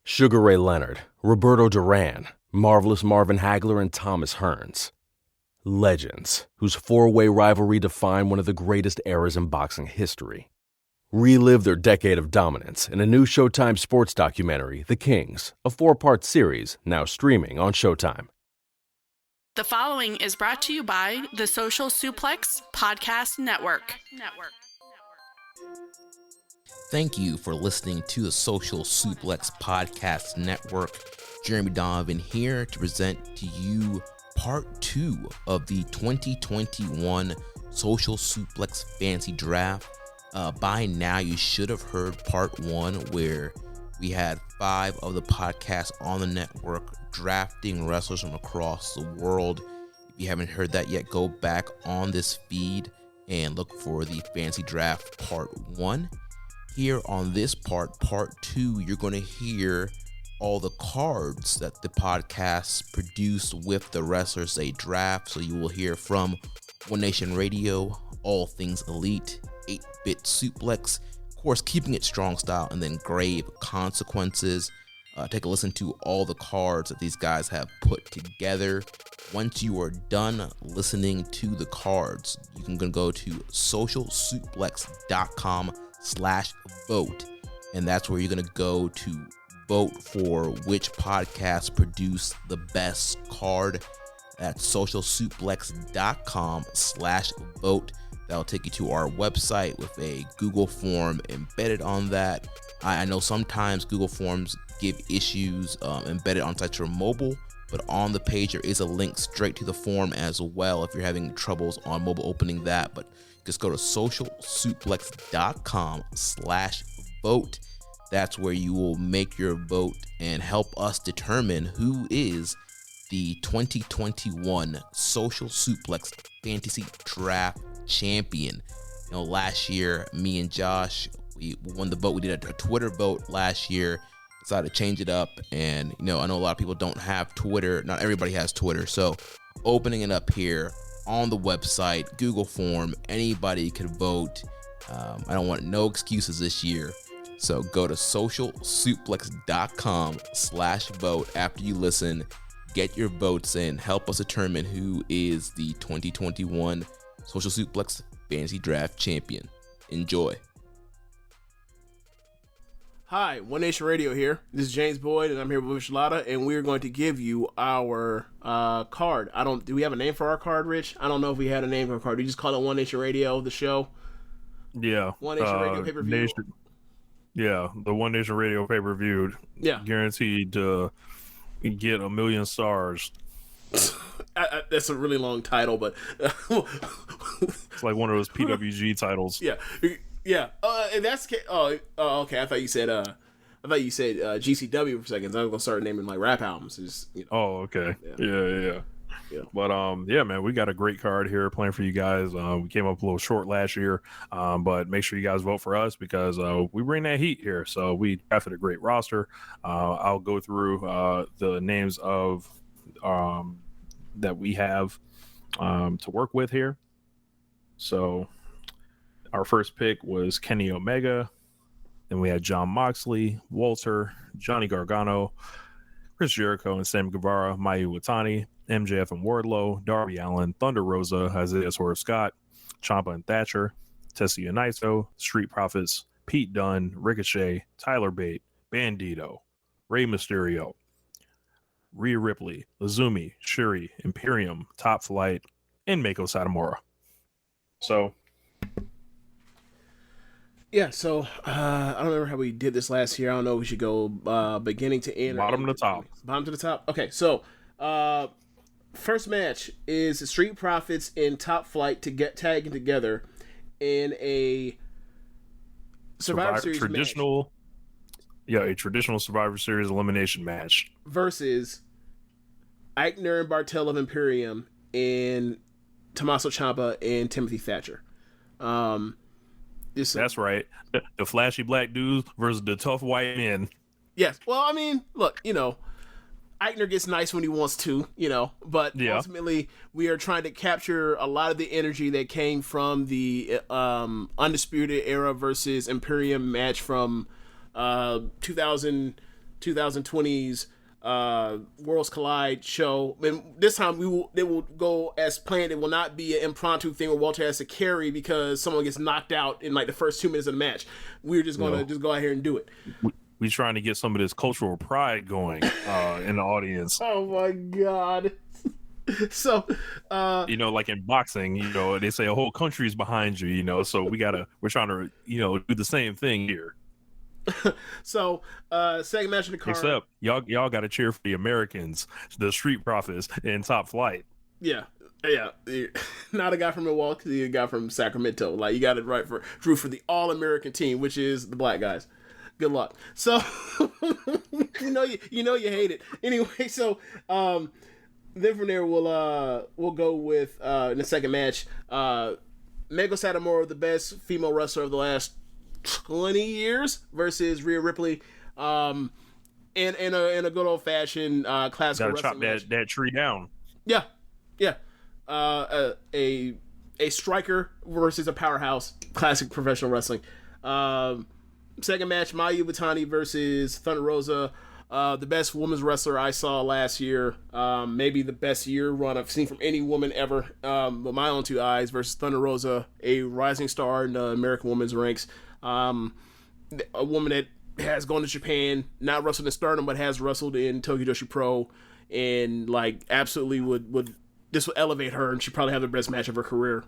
Sugar Ray Leonard, Roberto Duran, Marvelous Marvin Hagler, and Thomas Hearns. Legends, whose four-way rivalry defined one of the greatest eras in boxing history. Relive their decade of dominance in a new Showtime sports documentary, The Kings, a 4-part series now streaming on Showtime. The following is brought to you by the Social Suplex Podcast Network. Thank you for listening to the Social Suplex Podcast Network. Jeremy Donovan here to present to you part 2 of the 2021 Social Suplex Fantasy Draft. By now, you should have heard part 1 where we had 5 of the podcasts on the network drafting wrestlers from across the world. If you haven't heard that yet, go back on this feed and look for the Fantasy Draft part 1. Here on this part 2, you're going to hear all the cards that the podcasts produce with the wrestlers they draft. So you will hear from One Nation Radio, All Things Elite, 8-Bit Suplex, of course keeping it strong style, and then Grave Consequences. Take a listen to all the cards that these guys have put together. Once you are done listening to the cards, you can go to socialsuplex.com/vote, and that's where you're going to go to vote for which podcast produced the best card. That's socialsuplex.com/vote. That'll take you to our website with a Google form embedded on that. I know sometimes Google Forms give issues embedded on sites for mobile, but on the page there is a link straight to the form as well if you're having troubles on mobile opening that. But just go to socialsuplex.com/vote. That's where you will make your vote and help us determine who is the 2021 Social Suplex Fantasy Draft champion. You know, last year, me and Josh, we won the vote. We did a Twitter vote last year. Decided to change it up, and I know a lot of people don't have Twitter. Not everybody has Twitter, so opening it up here on the website, Google form, anybody could vote. I don't want no excuses this year, so go to socialsuplex.com/vote after you listen. Get your votes in. Help us determine who is the 2021 Social Suplex Fantasy Draft champion. Enjoy. Hi, One Nation Radio here. This is James Boyd, and I'm here with Shalada, and we're going to give you our card. Do we have a name for our card, Rich? I don't know if we had a name for our card. We just call it One Nation Radio, the show. Yeah. One Nation Radio pay-per-view. Yeah, the One Nation Radio pay-per-view. Yeah. Guaranteed to get 1 million stars. That's a really long title, but It's like one of those PWG titles. Yeah. Yeah. And that's okay. I thought you said GCW for seconds. I was gonna start naming like rap albums. Oh, okay. Yeah. But yeah, man, we got a great card here playing for you guys. We came up a little short last year, but make sure you guys vote for us because we bring that heat here. So we drafted a great roster. I'll go through the names of that we have to work with here. So our first pick was Kenny Omega. Then we had John Moxley, Walter, Johnny Gargano, Chris Jericho and Sam Guevara, Mayu Iwatani, MJF and Wardlow, Darby Allin, Thunder Rosa, Isaiah Swerve Scott, Ciampa and Thatcher, Tetsuya Naito, Street Profits, Pete Dunne, Ricochet, Tyler Bate, Bandito, Rey Mysterio, Rhea Ripley, Lazumi, Shuri, Imperium, Top Flight, and Mako Satomura. So yeah, so I don't remember how we did this last year. I don't know if we should go beginning to end. Bottom to top. Bottom to the top. Okay, so first match is Street Profits and Top Flight to get tagging together in a Survivor Series traditional match. Yeah, a traditional Survivor Series elimination match versus Eichner and Bartel of Imperium and Tommaso Ciampa and Timothy Thatcher. That's right. The flashy black dudes versus the tough white men. Yes. Well, I mean, look, Eichner gets nice when he wants to, but ultimately we are trying to capture a lot of the energy that came from the Undisputed Era versus Imperium match from 2000 2020's Worlds Collide show. And this time it will go as planned. It will not be an impromptu thing where Walter has to carry because someone gets knocked out in like the first 2 minutes of the match. We're just gonna just go out here and do it. We trying to get some of this cultural pride going in the audience. Oh my god. So like in boxing, they say a whole country's behind you, so we're trying to, do the same thing here. So second match in the card. Except y'all got to cheer for the Americans, the Street Profits in Top Flight. Yeah. Not a guy from Milwaukee, a guy from Sacramento. Like, you got it right root for the all-American team, which is the black guys. Good luck. So you know you hate it. Anyway, so then from there we'll go with in the second match, Meiko Satomura, the best female wrestler of the last 20 years, versus Rhea Ripley, in a good old fashioned classical wrestling match. Chop that tree down. Yeah. A striker versus a powerhouse, classic professional wrestling. Second match, Mayu Iwatani versus Thunder Rosa, the best women's wrestler I saw last year, maybe the best year run I've seen from any woman ever, with my own two eyes, versus Thunder Rosa, a rising star in the American women's ranks, a woman that has gone to Japan, not wrestled in Stardom, but has wrestled in Tokyo Joshi Pro, and like absolutely would this would elevate her, and she probably have the best match of her career,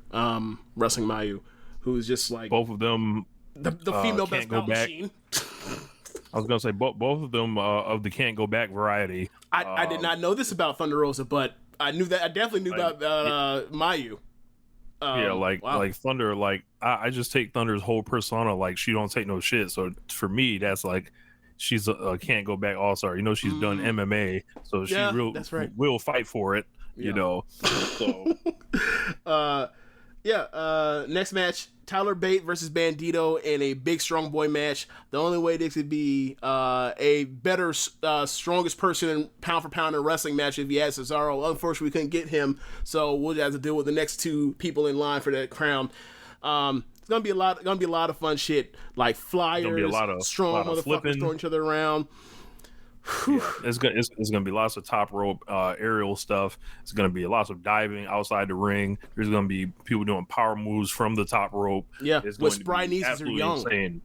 wrestling Mayu, who's just like both of them. The female best belt machine. I was gonna say both of them of the can't go back variety. I did not know this about Thunder Rosa, but I knew that. I definitely knew about Mayu. Like Thunder. Like I just take Thunder's whole persona. Like, she don't take no shit. So for me, that's like she's a can't go back all-star. She's done MMA, so she that's right. will fight for it. So. Next match, Tyler Bate versus Bandito in a big strong boy match. The only way this could be a better strongest person in pound for pound in wrestling match if you had Cesaro. Unfortunately, we couldn't get him, so we'll have to deal with the next two people in line for that crown. It's gonna be a lot of fun shit, like flyers, strong motherfuckers throwing each other around. Yeah, it's gonna be lots of top rope aerial stuff. It's gonna be lots of diving outside the ring. There's gonna be people doing power moves from the top rope. Yeah, it's with spry knees are young. Insane.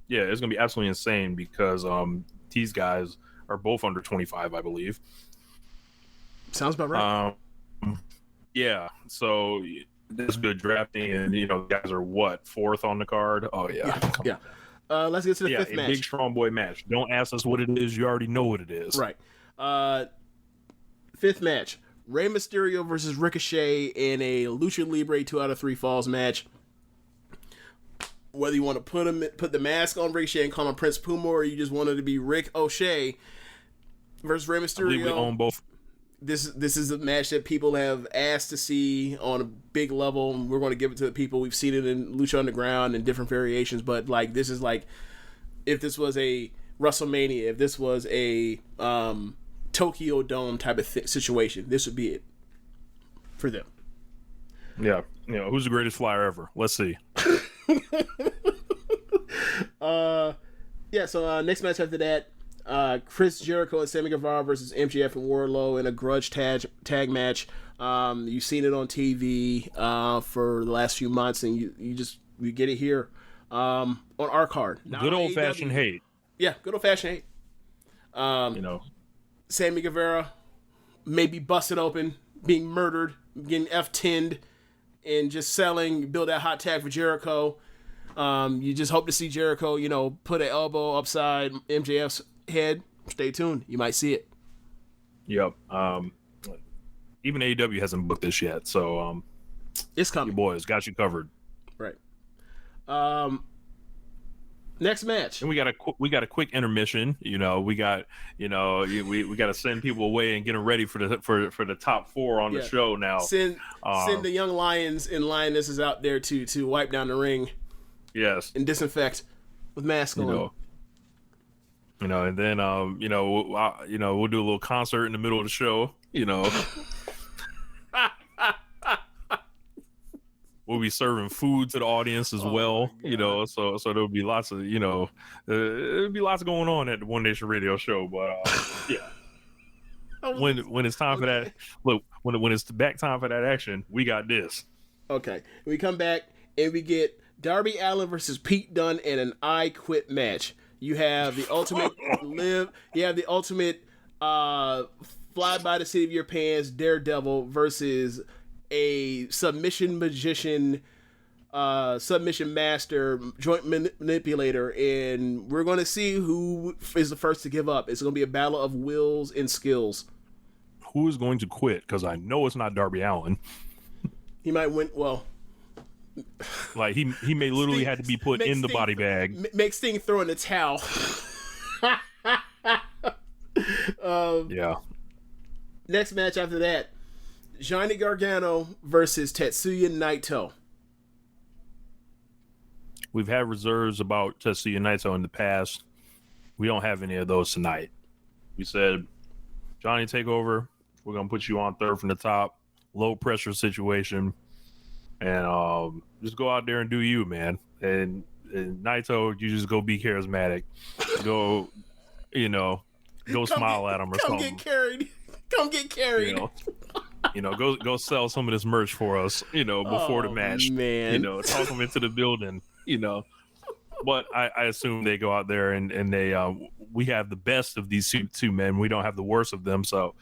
Yeah, it's gonna be absolutely insane because these guys are both under 25, I believe. Sounds about right. Yeah, so that's good drafting, and guys are what, fourth on the card? Oh yeah. Let's get to the fifth match. Big strong boy match. Don't ask us what it is. You already know what it is. Right. Fifth match. Rey Mysterio versus Ricochet in a Lucha Libre 2 out of 3 falls match. Whether you want to put the mask on Ricochet and call him Prince Puma, or you just wanted to be Rick O'Shea versus Rey Mysterio. I believe we own both. This is a match that people have asked to see on a big level, and we're going to give it to the people. We've seen it in Lucha Underground and different variations, but like this is like if this was a WrestleMania, if this was a Tokyo Dome type of situation, this would be it for them. Yeah, who's the greatest flyer ever? Let's see. So next match after that. Chris Jericho and Sammy Guevara versus MJF and Wardlow in a grudge tag match. You've seen it on TV for the last few months, and you get it here on our card. Good old fashioned hate. Yeah, good old fashioned hate. Sammy Guevara maybe busted open, being murdered, getting F10'd, and just build that hot tag for Jericho. You just hope to see Jericho, put an elbow upside MJF's head. Stay tuned. You might see it. Yep. Even AEW hasn't booked this yet, so it's coming. You boys got you covered. Right. Next match. And we got a quick intermission. We got we got to send people away and get them ready for the top 4 on the show now. Send the young lions and lionesses out there to wipe down the ring. Yes. And disinfect with masks on. And then we'll do a little concert in the middle of the show. we'll be serving food to the audience as well. You know, so there'll be lots of there'll be lots going on at the One Nation Radio show. But yeah. When it's time for that, look, when it's back time for that action, we got this. Okay, we come back and we get Darby Allin versus Pete Dunne in an I Quit match. You have the ultimate You have the ultimate fly by the seat of your pants Daredevil versus a submission magician, submission master, joint manipulator, and we're going to see who is the first to give up. It's going to be a battle of wills and skills. Who is going to quit? Because I know it's not Darby Allin. He might win. Well, like he may literally had to be put in the body bag. Make Sting throw in the towel. Yeah. Next match after that, Johnny Gargano versus Tetsuya Naito. We've had reserves about Tetsuya Naito in the past. We don't have any of those tonight. We said, Johnny, take over. We're going to put you on third from the top. Low pressure situation. And just go out there and do you, man. And Naito, you just go be charismatic. Go, smile at him or something. Come get carried. Go sell some of this merch for us, before the match. Man. Talk them into the building, But I assume they go out there and they we have the best of these two men. We don't have the worst of them, so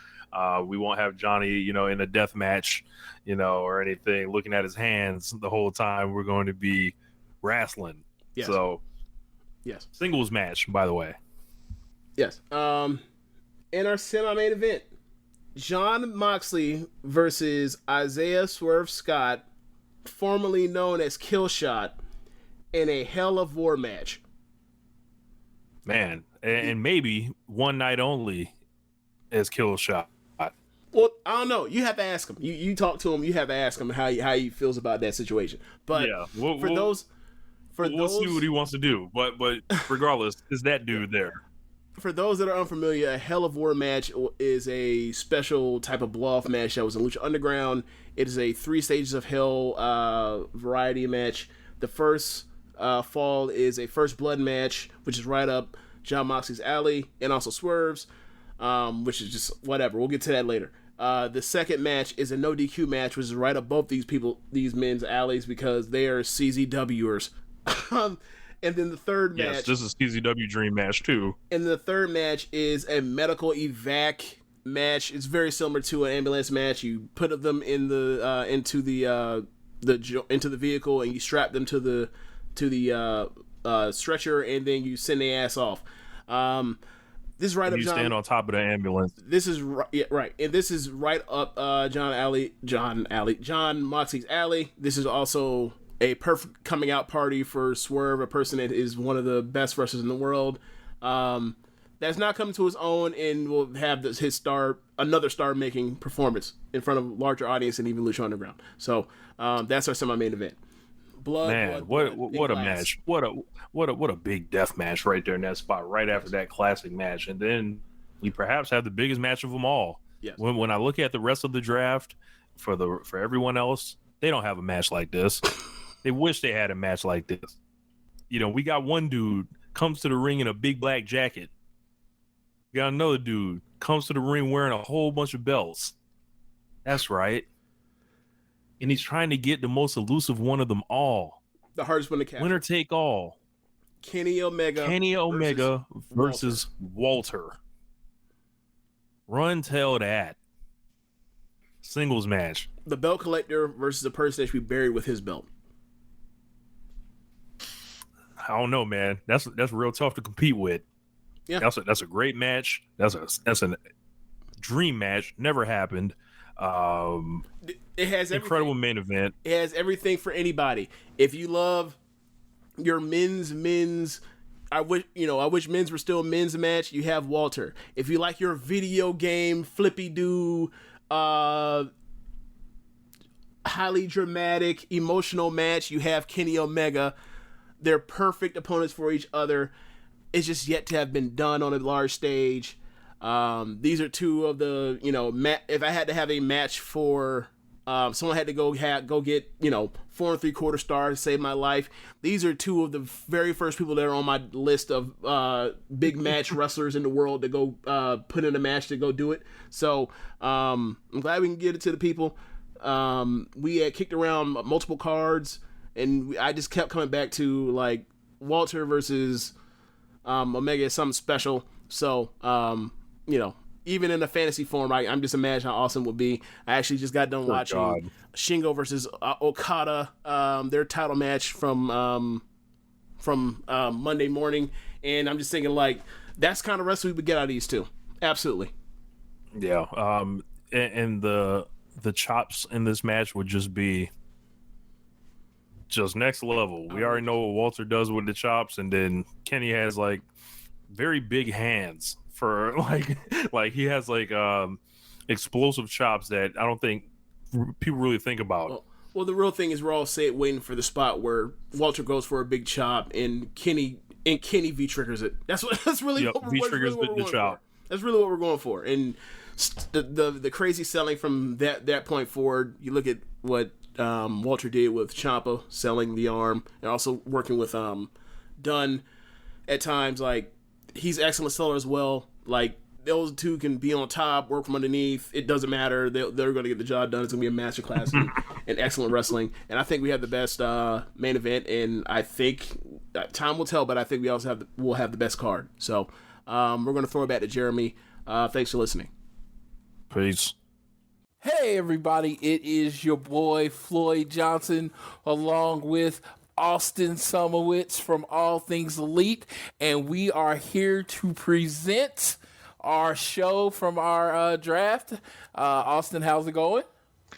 we won't have Johnny, in a death match, or anything, looking at his hands the whole time. We're going to be wrestling. Yes. So, yes, singles match, by the way. Yes. In our semi-main event, Jon Moxley versus Isaiah Swerve Scott, formerly known as Killshot, in a Hell of War match. Man, and maybe one night only as Killshot. Well, I don't know. You have to ask him. You talk to him. You have to ask him how he feels about that situation. But yeah, we'll see what he wants to do. But regardless, is that dude there? For those that are unfamiliar, a Hell of War match is a special type of blow-off match that was in Lucha Underground. It is a 3 stages of hell variety match. The first fall is a first blood match, which is right up Jon Moxley's alley, and also Swerve's, which is just whatever. We'll get to that later. The second match is a no DQ match, which is right up both these men's alleys because they are CZWers. And then the third match... Yes, this is CZW Dream match, too. And the third match is a medical evac match. It's very similar to an ambulance match. You put them in into the vehicle and you strap them to the stretcher, and then you send their ass off. This is right up. You stand on top of the ambulance. This is right, and this is right up Jon Moxley's alley. This is also a perfect coming out party for Swerve, a person that is one of the best wrestlers in the world. That's not coming to his own, and will have another star-making performance in front of a larger audience and even Lucha Underground. So that's our semi-main event. What a match! What a big death match right there in that spot, right after that classic match, and then we perhaps have the biggest match of them all. Yes. When I look at the rest of the draft for everyone else, they don't have a match like this. They wish they had a match like this. We got one dude comes to the ring in a big black jacket. We got another dude comes to the ring wearing a whole bunch of belts. That's right. And he's trying to get the most elusive one of them all. The hardest one to catch. Winner take all. Kenny Omega versus Walter. Run tell that. Singles match. The belt collector versus the person that should be buried with his belt. I don't know, man. That's real tough to compete with. Yeah, that's a great match. That's a dream match. Never happened. It has incredible main event. It has everything for anybody. If you love your men's, I wish men's were still men's match. You have Walter. If you like your video game flippy do, highly dramatic, emotional match, you have Kenny Omega. They're perfect opponents for each other. It's just yet to have been done on a large stage. These are two of the, if I had to have a match for Someone had to go get 4 3/4 stars to save my life. These are two of the very first people that are on my list of big match wrestlers in the world to go put in a match to go do it. So I'm glad we can get it to the people. We had kicked around multiple cards, and I just kept coming back to like Walter versus Omega is something special. So even in the fantasy form, I'm just imagining how awesome it would be. I actually just got done watching Shingo versus Okada, their title match from Monday morning, and I'm just thinking like that's kind of wrestling we would get out of these two. Absolutely. Yeah. And the chops in this match would just be just next level. We already know what Walter does with the chops, and then Kenny has like very big hands for like he has like explosive chops that I don't think people really think about. Well, the real thing is we're all waiting for the spot where Walter goes for a big chop and Kenny V-triggers it. That's really what we're going for. That's really what we're going for. And the crazy selling from that point forward, you look at what Walter did with Ciampa selling the arm and also working with Dunn at times. Like, he's excellent seller as well. Like, those two can be on top, work from underneath. It doesn't matter. They're going to get the job done. It's going to be a masterclass in excellent wrestling. And I think we have the best main event. And I think time will tell, but I think we also we'll have the best card. So we're going to throw it back to Jeremy. Thanks for listening. Peace. Hey, everybody. It is your boy, Floyd Johnson, along with Austin Sumowitz from All Things Elite, and we are here to present our show from our draft. Austin, how's it going?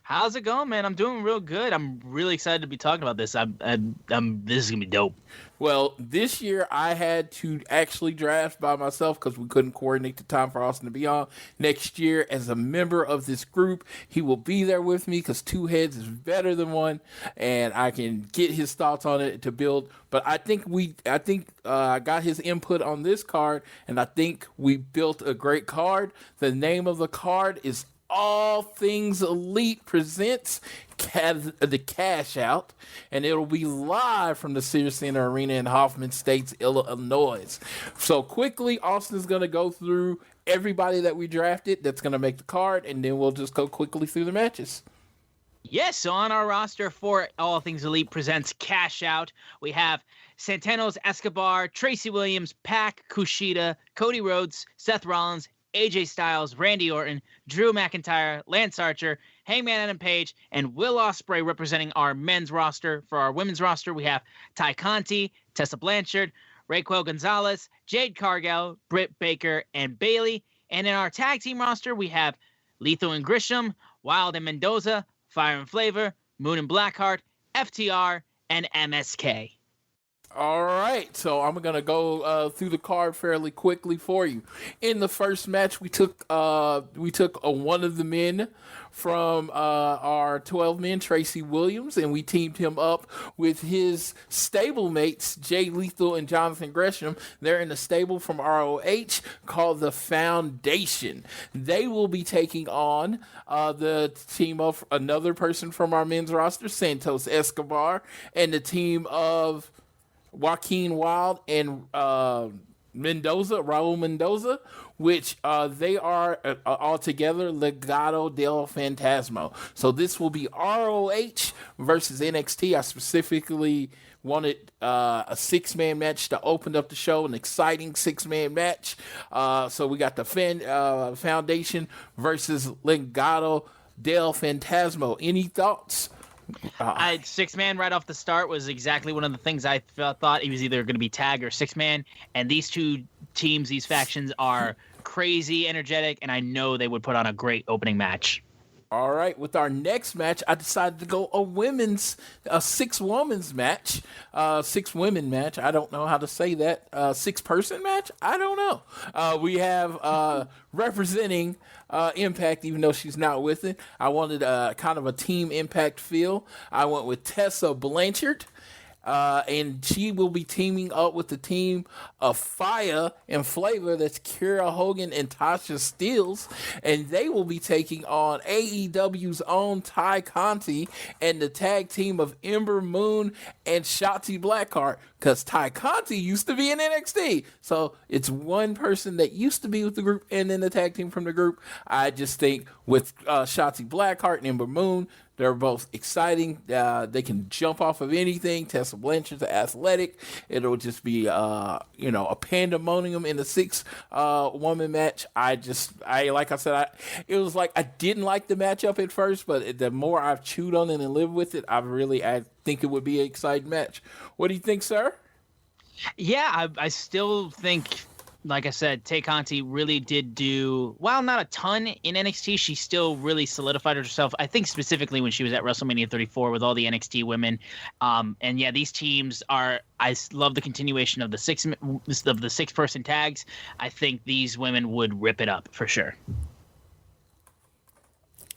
How's it going, man? I'm doing real good. I'm really excited to be talking about this. This is gonna be dope. Well, this year I had to actually draft by myself because we couldn't coordinate the time for Austin to be on. Next year, as a member of this group, he will be there with me because 2 heads is better than 1, and I can get his thoughts on it to build. But I think I got his input on this card, and I think we built a great card. The name of the card is All Things Elite presents the Cash Out, and it'll be live from the Sears Center Arena in Hoffman Estates, Illinois. So quickly, Austin's going to go through everybody that we drafted that's going to make the card, and then we'll just go quickly through the matches. Yes, so on our roster for All Things Elite presents Cash Out, we have Santanos Escobar, Tracy Williams, Pac, Kushida, Cody Rhodes, Seth Rollins, AJ Styles, Randy Orton, Drew McIntyre, Lance Archer, Hangman Adam Page, and Will Ospreay representing our men's roster. For our women's roster, we have Ty Conti, Tessa Blanchard, Raquel Gonzalez, Jade Cargill, Britt Baker, and Bayley. And in our tag team roster, we have Lethal and Grisham, Wild and Mendoza, Fire and Flavor, Moon and Blackheart, FTR, and MSK. All right, so I'm gonna go through the card fairly quickly for you. In the first match, we took one of the men from our 12 men, Tracy Williams, and we teamed him up with his stablemates, Jay Lethal and Jonathan Gresham. They're in a stable from ROH called the Foundation. They will be taking on the team of another person from our men's roster, Santos Escobar, and the team of Joaquin Wilde and Raul Mendoza, which they are all together Legado del Fantasma. So this will be ROH versus NXT. I specifically wanted a 6-man match to open up the show, an exciting 6-man match. So we got the Foundation versus Legado del Fantasma. Any thoughts? 6-man right off the start was exactly one of the things I thought. He was either going to be tag or 6-man, and these two teams, these factions, are crazy energetic, and I know they would put on a great opening match. All right, with our next match, I decided to go a 6-women's match, 6-women match. I don't know how to say that. 6-person match? I don't know. We have representing Impact, even though she's not with it. I wanted kind of a Team Impact feel. I went with Tessa Blanchard. And she will be teaming up with the team of Fire and Flavor. That's Kira Hogan and Tasha Steelz. And they will be taking on AEW's own Ty Conti and the tag team of Ember Moon and Shotzi Blackheart. Because Ty Conti used to be in NXT. So it's one person that used to be with the group and then the tag team from the group. I just think with Shotzi Blackheart and Ember Moon, they're both exciting. They can jump off of anything. Tessa Blanchard's athletic. It'll just be, a pandemonium in the 6-woman match. Like I said, it was like I didn't like the matchup at first, but the more I've chewed on it and lived with it, I think it would be an exciting match. What do you think, sir? Yeah, I still think, like I said, Tay Conti really did do, while not a ton in NXT, she still really solidified herself. I think specifically when she was at WrestleMania 34 with all the NXT women. And yeah, these teams I love the continuation of the 6-person tags. I think these women would rip it up for sure.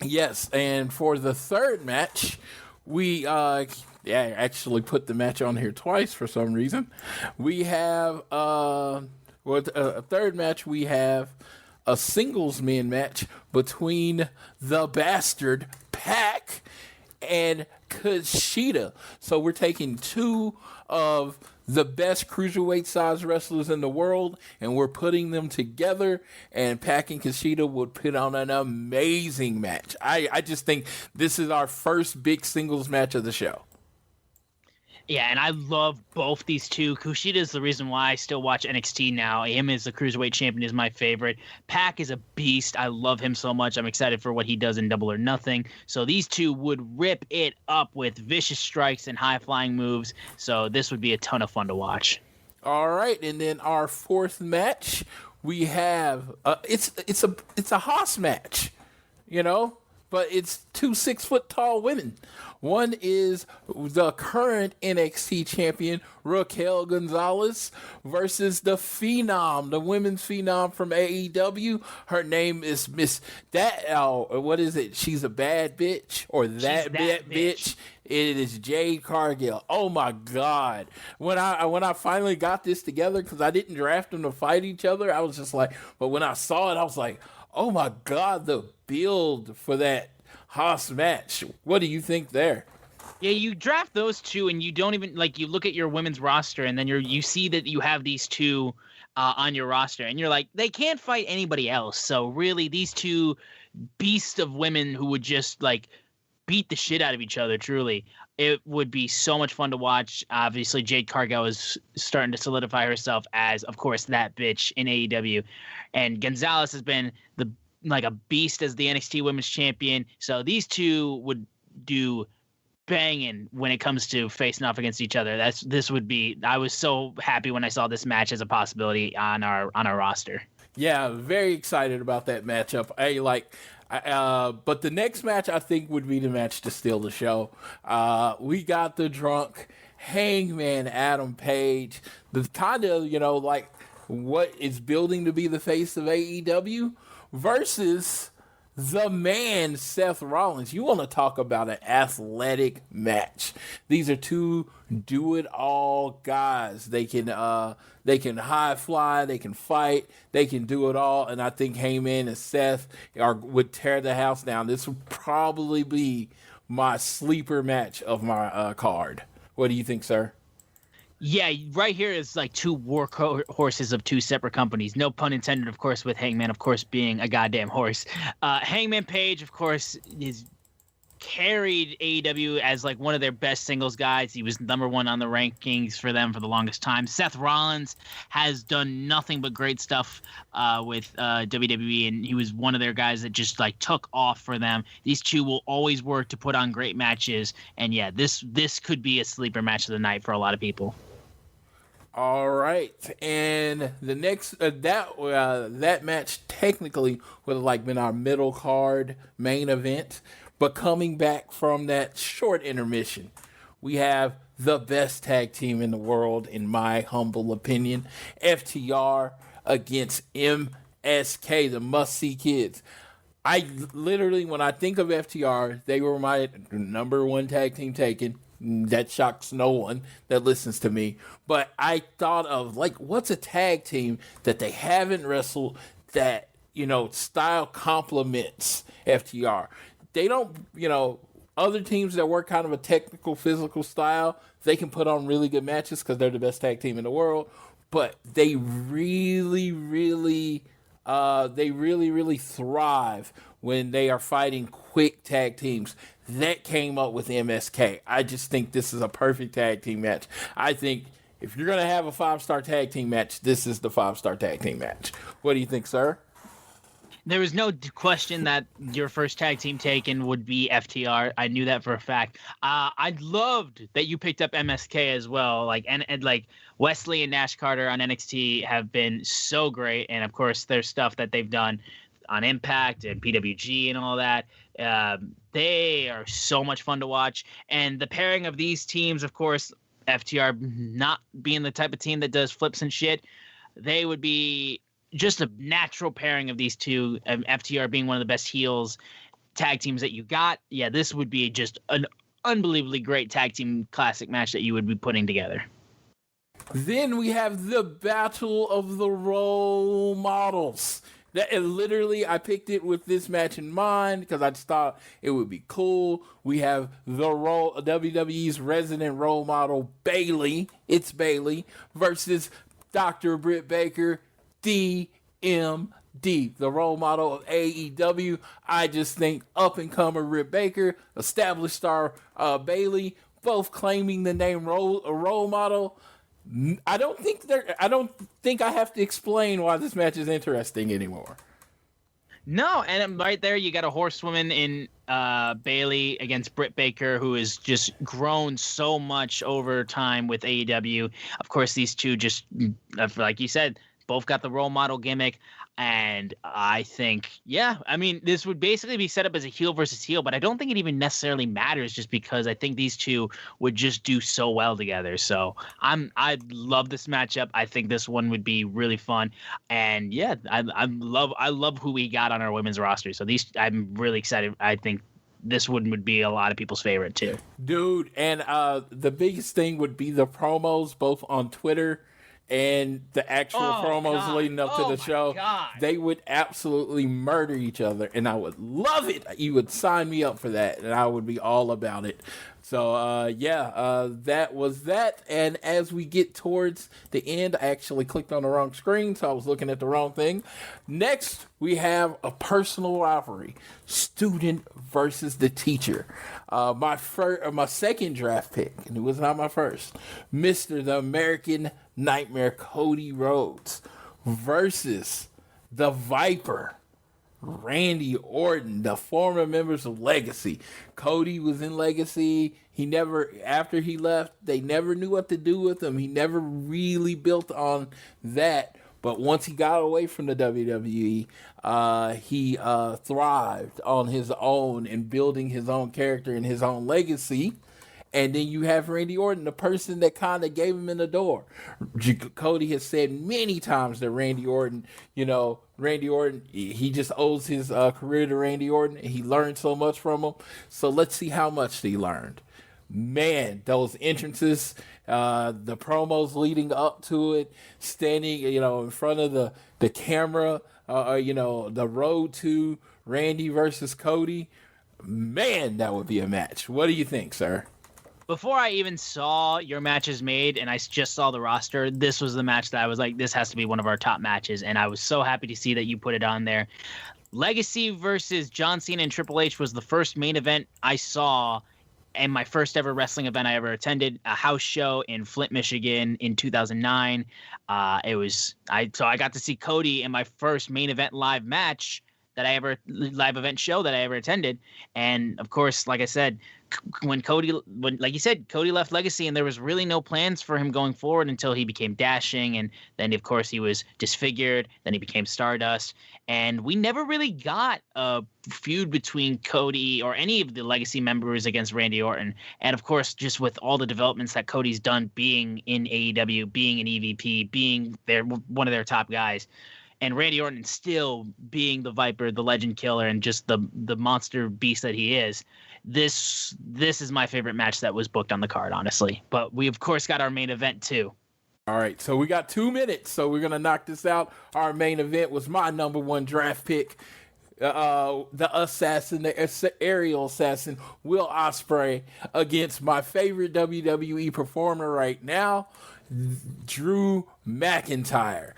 Yes, and for the third match, we actually put the match on here twice for some reason. We have a third match. We have a singles men match between the Bastard Pac and Kushida. So we're taking two of the best cruiserweight size wrestlers in the world, and we're putting them together, and Pac and Kushida would put on an amazing match. I just think this is our first big singles match of the show. Yeah, and I love both these two. Kushida is the reason why I still watch NXT now. Him as the Cruiserweight Champion is my favorite. Pac is a beast. I love him so much. I'm excited for what he does in Double or Nothing. So these two would rip it up with vicious strikes and high-flying moves. So this would be a ton of fun to watch. All right, and then our fourth match, we have it's a Haas match, but it's two 6-foot-tall women. One is the current NXT champion, Raquel Gonzalez, versus the Phenom, the women's Phenom from AEW. Her name is what is it? She's a bad bitch, or that bitch. It is Jade Cargill. Oh my God! When I finally got this together, because I didn't draft them to fight each other, I was just like, but when I saw it, I was like, oh my God, the build for that Haas match. What do you think there? Yeah, you draft those two, and you don't even you look at your women's roster, and then you see that you have these two on your roster, and you're like, they can't fight anybody else. So really, these two beasts of women who would just beat the shit out of each other. Truly, it would be so much fun to watch. Obviously, Jade Cargill is starting to solidify herself as, of course, that bitch in AEW, and Gonzalez has been a beast as the NXT Women's Champion. So these two would do banging when it comes to facing off against each other. I was so happy when I saw this match as a possibility on our roster. Yeah, very excited about that matchup. But the next match I think would be the match to steal the show. We got the drunk Hangman Adam Page, the kind of what is building to be the face of AEW, versus the man Seth Rollins. You want to talk about an athletic match? These are two do-it-all guys. They can high fly, they can fight, they can do it all. And I think Heyman and Seth would tear the house down. This would probably be my sleeper match of my card. What do you think, sir? Yeah, right here is two horses of two separate companies. No pun intended, of course, with Hangman, of course, being a goddamn horse. Hangman Page, of course, is carried AEW as one of their best singles guys. He was number one on the rankings for them for the longest time. Seth Rollins has done nothing but great stuff with WWE, and he was one of their guys that just took off for them. These two will always work to put on great matches, and yeah, this could be a sleeper match of the night for a lot of people. All right, and the next that match technically would have been our middle card main event, but coming back from that short intermission, we have the best tag team in the world, in my humble opinion, FTR against MSK, the Must See Kids. I literally, when I think of FTR, they were my number one tag team taken. That shocks no one that listens to me. But I thought of, like, what's a tag team that they haven't wrestled that, style complements FTR? They don't, other teams that work kind of a technical, physical style, they can put on really good matches because they're the best tag team in the world. But they really, really thrive when they are fighting quick tag teams. That came up with MSK. I just think this is a perfect tag team match. I think if you're going to have a 5-star tag team match, this is the 5-star tag team match. What do you think, sir? There was no question that your first tag team taken would be FTR. I knew that for a fact. I loved that you picked up MSK as well. And like Wesley and Nash Carter on NXT have been so great, and of course there's stuff that they've done on Impact and PWG and all that. They are so much fun to watch, and the pairing of these teams, of course, FTR not being the type of team that does flips and shit, they would be just a natural pairing of these two, FTR being one of the best heels tag teams that you got. Yeah, this would be just an unbelievably great tag team classic match that you would be putting together. Then we have the Battle of the Role Models. Literally, I picked it with this match in mind because I just thought it would be cool. We have WWE's resident role model, Bayley. It's Bayley versus Dr. Britt Baker, DMD, the role model of AEW. I just think up-and-comer Britt Baker, established star Bayley, both claiming the name role model. I don't think I have to explain why this match is interesting anymore. No, and right there you got a horsewoman in Bayley against Britt Baker, who has just grown so much over time with AEW. Of course, these two just, like you said, both got the role model gimmick. And I think, this would basically be set up as a heel versus heel, but I don't think it even necessarily matters just because I think these two would just do so well together. So I love this matchup. I think this one would be really fun. And yeah, I love who we got on our women's roster. So I'm really excited. I think this one would be a lot of people's favorite too. Dude, and the biggest thing would be the promos, both on Twitter and the actual promos leading up to the show. They would absolutely murder each other, and I would love it. You would sign me up for that, and I would be all about it. So, that was that. And as we get towards the end, I actually clicked on the wrong screen, so I was looking at the wrong thing. Next, we have a personal rivalry, student versus the teacher. My second draft pick, and it was not my first, Mr. the American Nightmare Cody Rhodes versus the Viper, Randy Orton, the former members of Legacy. Cody was in Legacy. After he left, they never knew what to do with him. He never really built on that. But once he got away from the WWE, he thrived on his own and building his own character and his own legacy. And then you have Randy Orton, the person that kind of gave him in the door. Cody has said many times that Randy Orton, he just owes his career to Randy Orton. He learned so much from him. So let's see how much he learned. Man, those entrances, the promos leading up to it, standing, in front of the camera, the road to Randy versus Cody. Man, that would be a match. What do you think, sir? Before I even saw your matches made and I just saw the roster, this was the match that I was like, this has to be one of our top matches. And I was so happy to see that you put it on there. Legacy versus John Cena and Triple H was the first main event I saw and my first ever wrestling event I ever attended, a house show in Flint, Michigan in 2009. I got to see Cody in my first main event live match live event show that I ever attended. And of course, like I said, Cody left Legacy and there was really no plans for him going forward until he became Dashing. And then of course he was disfigured. Then he became Stardust. And we never really got a feud between Cody or any of the Legacy members against Randy Orton. And of course, just with all the developments that Cody's done, being in AEW, being an EVP, being one of their top guys, and Randy Orton still being the Viper, the legend killer, and just the monster beast that he is. This is my favorite match that was booked on the card, honestly. But we of course got our main event too. All right, so we got 2 minutes, so we're gonna knock this out. Our main event was my number 1 draft pick, the assassin, the aerial assassin, Will Ospreay, against my favorite WWE performer right now, Drew McIntyre.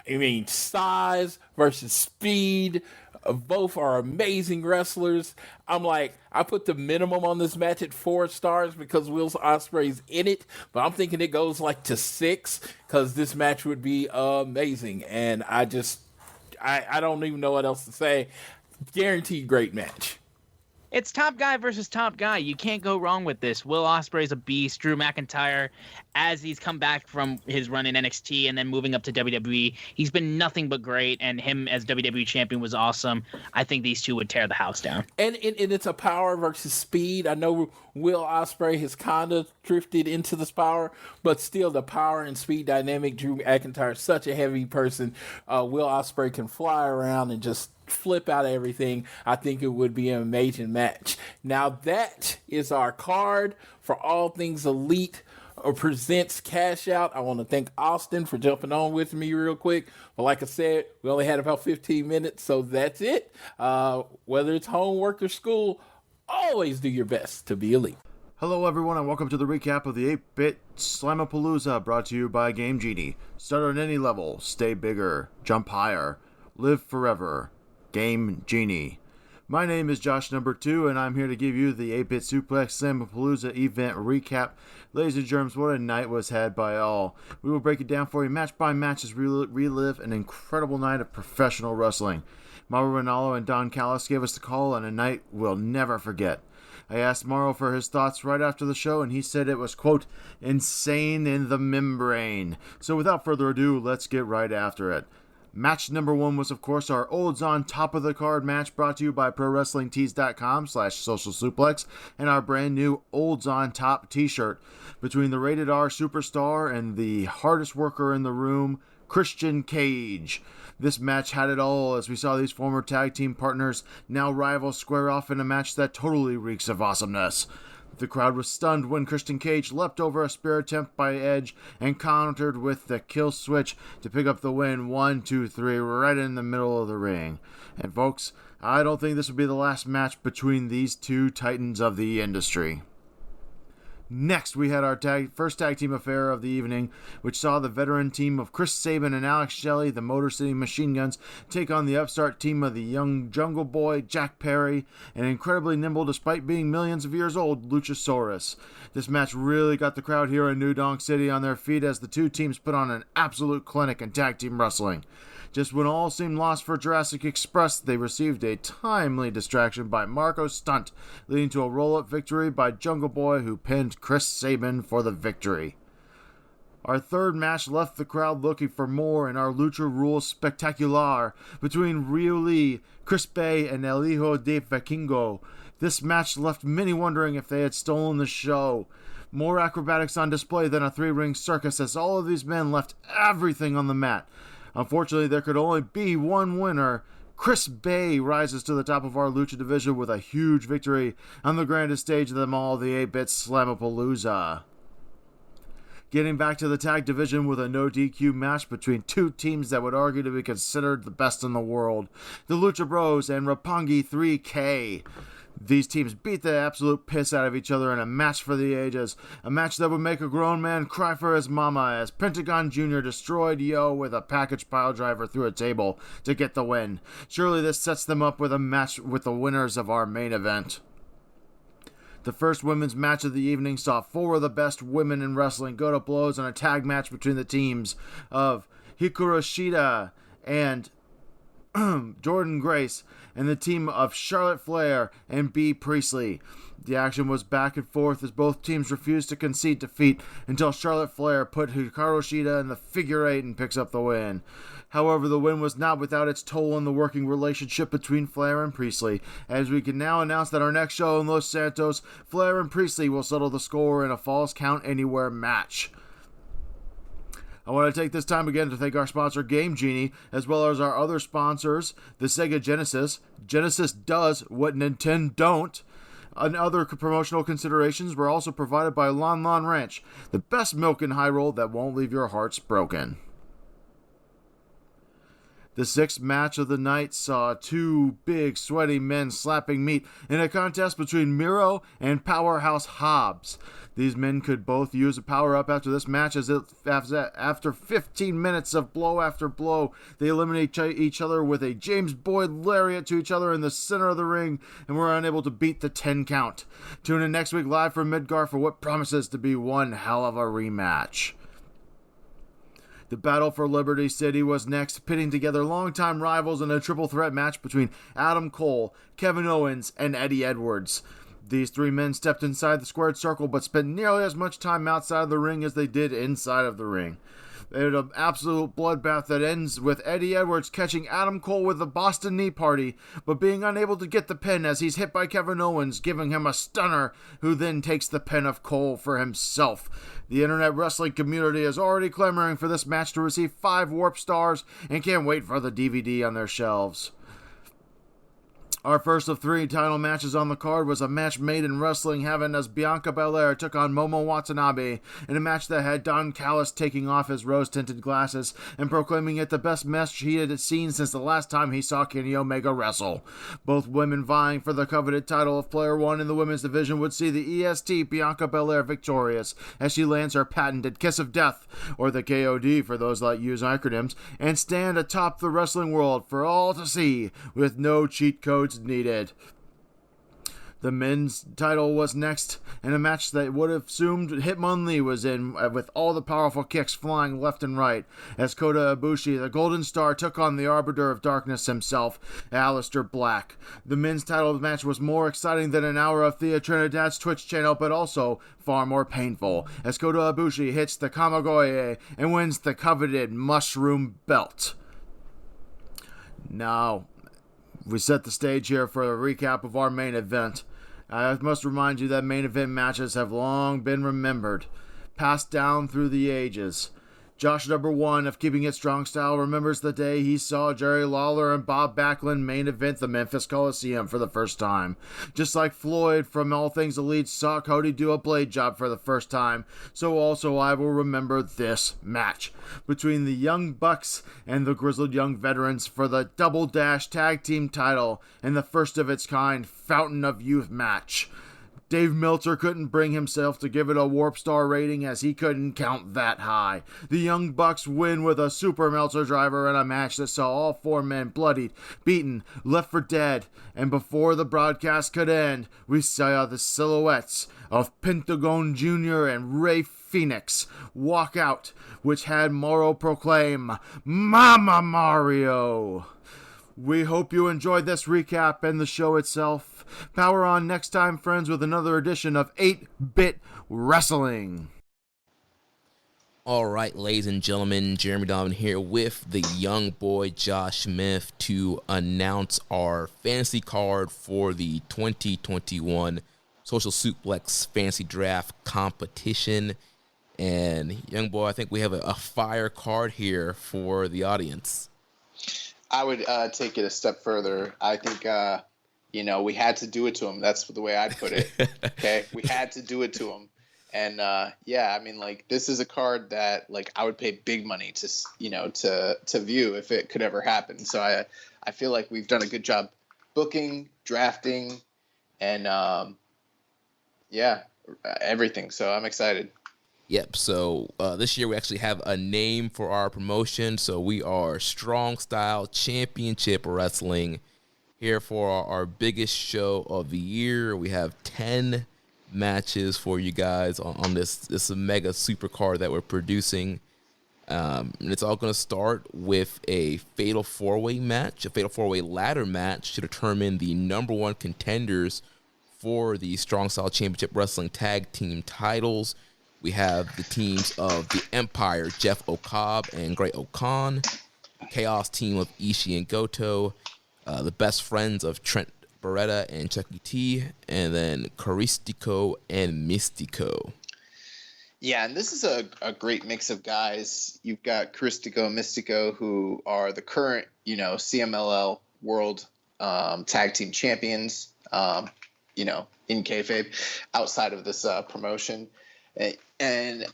I mean, size versus speed. Both are amazing wrestlers. I put the minimum on this match at 4 stars because Will Ospreay's in it, but I'm thinking it goes to 6 because this match would be amazing. And I don't even know what else to say. Guaranteed great match. It's top guy versus top guy. You can't go wrong with this. Will Ospreay's a beast. Drew McIntyre, as he's come back from his run in NXT and then moving up to WWE, he's been nothing but great. And him as WWE champion was awesome. I think these two would tear the house down. And it's a power versus speed. I know Will Ospreay has kind of drifted into this power, but still the power and speed dynamic. Drew McIntyre is such a heavy person. Will Ospreay can fly around and just flip out everything. I think it would be an amazing match. Now that is our card for All Things Elite presents Cash Out. I want to thank Austin for jumping on with me real quick. But like I said, we only had about 15 minutes, so that's it. Whether it's homework or school, always do your best to be elite. Hello everyone and welcome to the recap of the 8-Bit Slamapalooza brought to you by Game Genie. Start on any level, stay bigger, jump higher, live forever. Game Genie. My name is Josh Number 2, and I'm here to give you the 8-Bit Suplex Slamapalooza event recap. Ladies and germs, what a night was had by all. We will break it down for you match by match as we relive an incredible night of professional wrestling. Mauro Ranallo and Don Callis gave us the call on a night we'll never forget. I asked Mauro for his thoughts right after the show, and he said it was, quote, insane in the membrane. So without further ado, let's get right after it. Match number 1 was, of course, our Olds on Top of the Card match brought to you by ProWrestlingTees.com/Social Suplex and our brand new Olds on Top t-shirt between the Rated R Superstar and the hardest worker in the room, Christian Cage. This match had it all as we saw these former tag team partners, now rivals, square off in a match that totally reeks of awesomeness. The crowd was stunned when Christian Cage leapt over a spear attempt by Edge and countered with the kill switch to pick up the win 1, 2, 3 right in the middle of the ring. And folks, I don't think this will be the last match between these two titans of the industry. Next, we had our first tag team affair of the evening, which saw the veteran team of Chris Sabin and Alex Shelley, the Motor City Machine Guns, take on the upstart team of the young Jungle Boy, Jack Perry, and incredibly nimble despite being millions of years old, Luchasaurus. This match really got the crowd here in New Donk City on their feet as the two teams put on an absolute clinic in tag team wrestling. Just when all seemed lost for Jurassic Express, they received a timely distraction by Marco's stunt, leading to a roll-up victory by Jungle Boy, who pinned Chris Sabin for the victory. Our third match left the crowd looking for more in our Lucha Rules Spectacular between Ryu Lee, Chris Bay, and El Hijo de Vikingo. This match left many wondering if they had stolen the show. More acrobatics on display than a 3-ring circus as all of these men left everything on the mat. Unfortunately, there could only be one winner. Chris Bay rises to the top of our Lucha division with a huge victory on the grandest stage of them all, the 8-Bit Slamapalooza. Getting back to the tag division with a no DQ match between two teams that would argue to be considered the best in the world, the Lucha Bros and Roppongi 3K. These teams beat the absolute piss out of each other in a match for the ages, a match that would make a grown man cry for his mama as Pentagon Jr. destroyed Yo with a package piledriver through a table to get the win. Surely this sets them up with a match with the winners of our main event. The first women's match of the evening saw 4 of the best women in wrestling go to blows in a tag match between the teams of Hikaru Shida and Jordan Grace and the team of Charlotte Flair and Bea Priestley. The action was back and forth as both teams refused to concede defeat until Charlotte Flair put Hikaru Shida in the figure 8 and picks up the win. However, the win was not without its toll on the working relationship between Flair and Priestley, as we can now announce that our next show in Los Santos, Flair and Priestley will settle the score in a Falls Count Anywhere match. I want to take this time again to thank our sponsor, Game Genie, as well as our other sponsors, the Sega Genesis. Genesis does what Nintendo don't. And other promotional considerations were also provided by Lon Lon Ranch, the best milk in Hyrule that won't leave your hearts broken. The sixth match of the night saw two big, sweaty men slapping meat in a contest between Miro and Powerhouse Hobbs. These men could both use a power-up after this match, as after 15 minutes of blow after blow, they eliminate each other with a James Boyd lariat to each other in the center of the ring, and were unable to beat the 10 count. Tune in next week live from Midgar for what promises to be one hell of a rematch. The battle for Liberty City was next, pitting together longtime rivals in a triple threat match between Adam Cole, Kevin Owens, and Eddie Edwards. These three men stepped inside the squared circle but spent nearly as much time outside of the ring as they did inside of the ring. They had an absolute bloodbath that ends with Eddie Edwards catching Adam Cole with the Boston Knee Party, but being unable to get the pin as he's hit by Kevin Owens, giving him a stunner, who then takes the pin of Cole for himself. The internet wrestling community is already clamoring for this match to receive 5 Warp Stars and can't wait for the DVD on their shelves. Our first of 3 title matches on the card was a match made in wrestling heaven as Bianca Belair took on Momo Watanabe in a match that had Don Callis taking off his rose-tinted glasses and proclaiming it the best match he had seen since the last time he saw Kenny Omega wrestle. Both women vying for the coveted title of Player 1 in the women's division would see the EST Bianca Belair victorious as she lands her patented Kiss of Death, or the KOD for those that use acronyms, and stand atop the wrestling world for all to see with no cheat codes needed. The men's title was next, in a match that would have assumed Hitmonlee was in, with all the powerful kicks flying left and right, as Kota Ibushi, the Golden Star, took on the Arbiter of Darkness himself, Aleister Black. The men's title match was more exciting than an hour of Thea Trinidad's Twitch channel, but also far more painful, as Kota Ibushi hits the Kamagoye and wins the coveted Mushroom Belt. Now, we set the stage here for a recap of our main event. I must remind you that main event matches have long been remembered, passed down through the ages. Josh number 1 of Keeping It Strong Style remembers the day he saw Jerry Lawler and Bob Backlund main event the Memphis Coliseum for the first time. Just like Floyd from All Things Elite saw Cody do a blade job for the first time, so also I will remember this match between the Young Bucks and the Grizzled Young Veterans for the Double Dash Tag Team title in the first of its kind Fountain of Youth match. Dave Meltzer couldn't bring himself to give it a Warp Star rating as he couldn't count that high. The Young Bucks win with a Super Meltzer driver in a match that saw all 4 men bloodied, beaten, left for dead, and before the broadcast could end, we saw the silhouettes of Pentagon Jr. and Ray Phoenix walk out, which had Morrow proclaim, "Mama Mario!" We hope you enjoyed this recap and the show itself. Power on next time, friends, with another edition of 8-Bit Wrestling. All right, ladies and gentlemen, Jeremy Donovan here with the young boy Josh Smith to announce our fantasy card for the 2021 Social Suplex Fantasy Draft Competition. And, young boy, I think we have a fire card here for the audience. I would take it a step further. I think, we had to do it to him. That's the way I'd put it. Okay, we had to do it to him. And this is a card that I would pay big money to view if it could ever happen. So I feel like we've done a good job booking, drafting, and everything. So I'm excited. Yep, so this year we actually have a name for our promotion. So we are Strong Style Championship Wrestling, here for our biggest show of the year. We have 10 matches for you guys on this mega super card that we're producing. And it's all going to start with a Fatal 4-Way match, a Fatal 4-Way ladder match to determine the number 1 contenders for the Strong Style Championship Wrestling Tag Team titles. We have the teams of the Empire, Jeff Okabe and Great Okan, Chaos team of Ishii and Goto, the Best Friends of Trent Beretta and Chucky T, and then Caristico and Mystico. Yeah, and this is a great mix of guys. You've got Cristico and Mystico, who are the current, CMLL World Tag Team Champions, in kayfabe, outside of this promotion. And,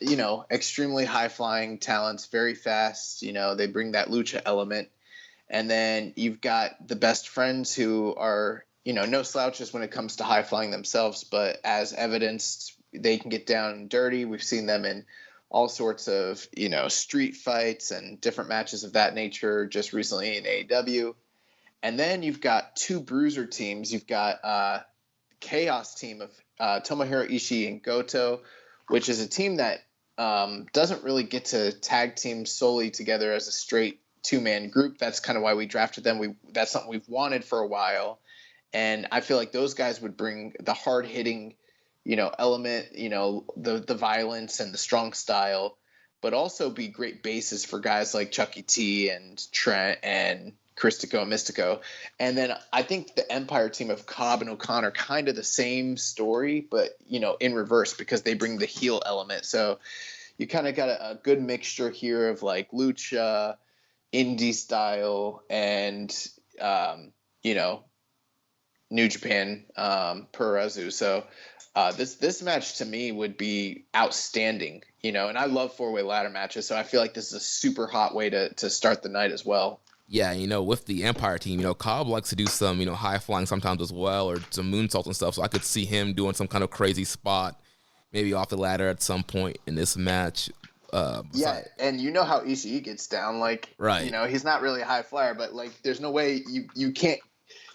extremely high-flying talents, very fast. They bring that lucha element. And then you've got the best friends who are, no slouches when it comes to high-flying themselves, but as evidenced, they can get down and dirty. We've seen them in all sorts of, street fights and different matches of that nature just recently in AEW. And then you've got two bruiser teams. You've got Chaos team of Tomohiro Ishii and Goto, which is a team that doesn't really get to tag team solely together as a straight two-man group. That's kind of why we drafted them. That's something we've wanted for a while. And I feel like those guys would bring the hard-hitting element, the violence and the strong style, but also be great bases for guys like Chucky T and Trent and Cristico and Mystico. And then I think the Empire team of Cobb and O'Connor kind of the same story, but, in reverse, because they bring the heel element. So you kind of got a good mixture here of like lucha, indie style, and, New Japan, Puroresu. So this match to me would be outstanding, and I love four-way ladder matches, so I feel like this is a super hot way to start the night as well. Yeah, with the Empire team, Cobb likes to do some, high flying sometimes as well, or some moonsaults and stuff, so I could see him doing some kind of crazy spot, maybe off the ladder at some point in this match. Yeah, and you know how Ishii gets down, like, right. He's not really a high flyer, but like, there's no way you can't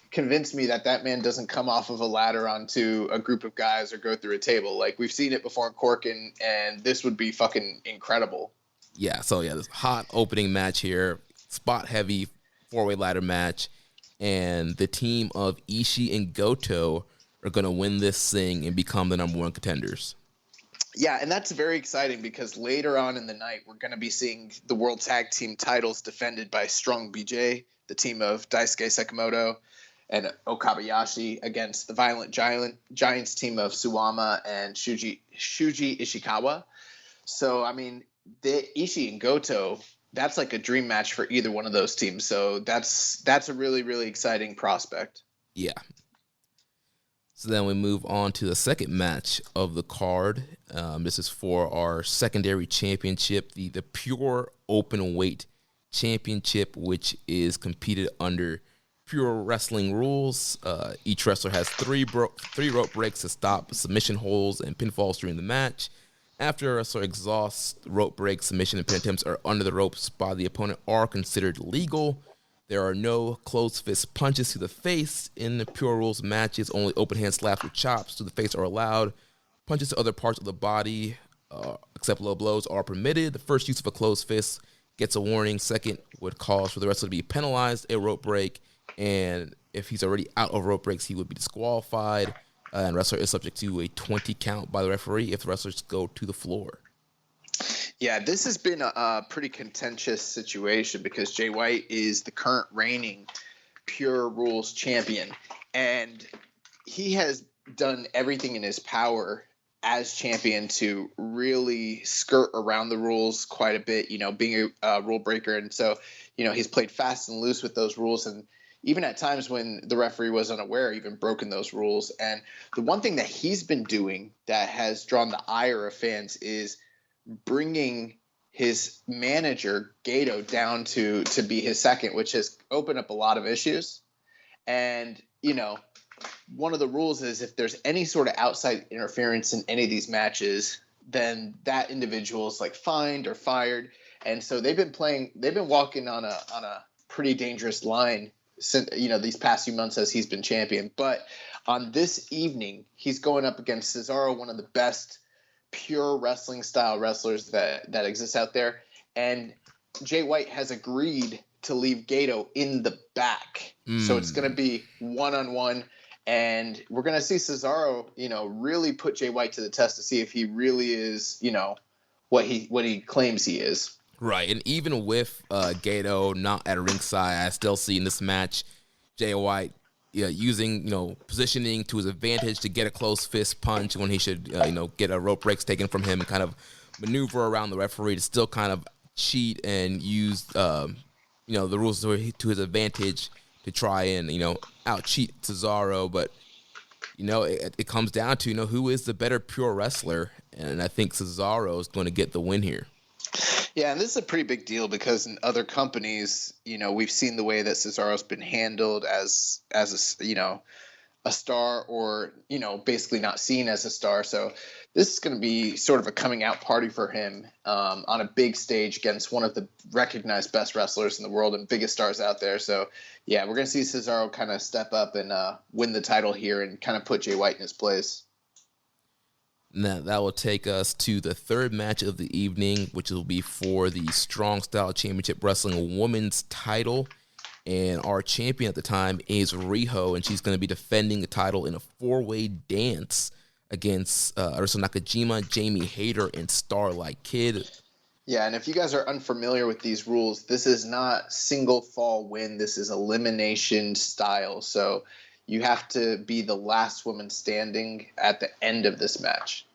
convince me that man doesn't come off of a ladder onto a group of guys or go through a table. Like, we've seen it before in Corkin, and this would be fucking incredible. Yeah, so yeah, this hot opening match here, spot heavy four-way ladder match, and the team of Ishii and Goto are going to win this thing and become the number one contenders. Yeah, and that's very exciting because later on in the night, we're going to be seeing the World Tag Team titles defended by Strong BJ, the team of Daisuke Sekimoto and Okabayashi, against the Violent Giants team of Suwama and Shuji Ishikawa. So, I mean, the Ishii and Goto, that's like a dream match for either one of those teams. So that's a really, really exciting prospect. Yeah. So then we move on to the second match of the card. This is for our secondary championship, the Pure Open Weight Championship, which is competed under Pure Wrestling rules. Each wrestler has three rope breaks to stop submission holds and pinfalls during the match. After a wrestler exhausts rope breaks, submission and pin attempts are under the ropes by the opponent are considered legal. There are no closed fist punches to the face in the Pure Rules matches. Only open hand slaps or chops to the face are allowed. Punches to other parts of the body, except low blows, are permitted. The first use of a closed fist gets a warning. Second would cause for the wrestler to be penalized, a rope break. And if he's already out of rope breaks, he would be disqualified. And wrestler is subject to a 20 count by the referee if the wrestlers go to the floor. Yeah, this has been a pretty contentious situation because Jay White is the current reigning Pure Rules champion. And he has done everything in his power as champion to really skirt around the rules quite a bit, being a rule breaker. And so, he's played fast and loose with those rules. And even at times when the referee was unaware, even broken those rules. And the one thing that he's been doing that has drawn the ire of fans is bringing his manager, Gato, down to be his second, which has opened up a lot of issues. And, one of the rules is if there's any sort of outside interference in any of these matches, then that individual is like fined or fired. And so they've been walking on a pretty dangerous line since, these past few months as he's been champion. But on this evening, he's going up against Cesaro, one of the best pure wrestling style wrestlers that exists out there. And Jay White has agreed to leave Gato in the back. So it's going to be one-on-one. And we're going to see Cesaro, really put Jay White to the test to see if he really is, what he claims he is. Right, and even with Gato not at ringside, I still see in this match Jay White using, positioning to his advantage to get a close fist punch when he should, get a rope breaks taken from him and kind of maneuver around the referee to still kind of cheat and use, the rules to his advantage to try and, out cheat Cesaro. But, it comes down to, who is the better pure wrestler. And I think Cesaro is going to get the win here. Yeah, and this is a pretty big deal because in other companies, we've seen the way that Cesaro's been handled as a star or, basically not seen as a star. So this is going to be sort of a coming out party for him on a big stage against one of the recognized best wrestlers in the world and biggest stars out there. So, yeah, we're going to see Cesaro kind of step up and win the title here and kind of put Jay White in his place. Now, that will take us to the third match of the evening, which will be for the Strong Style Championship Wrestling Women's title. And our champion at the time is Riho, and she's going to be defending the title in a four-way dance against Arisa Nakajima, Jamie Hayter, and Starlight Kid. Yeah, and if you guys are unfamiliar with these rules, this is not single fall win. This is elimination style. So you have to be the last woman standing at the end of this match.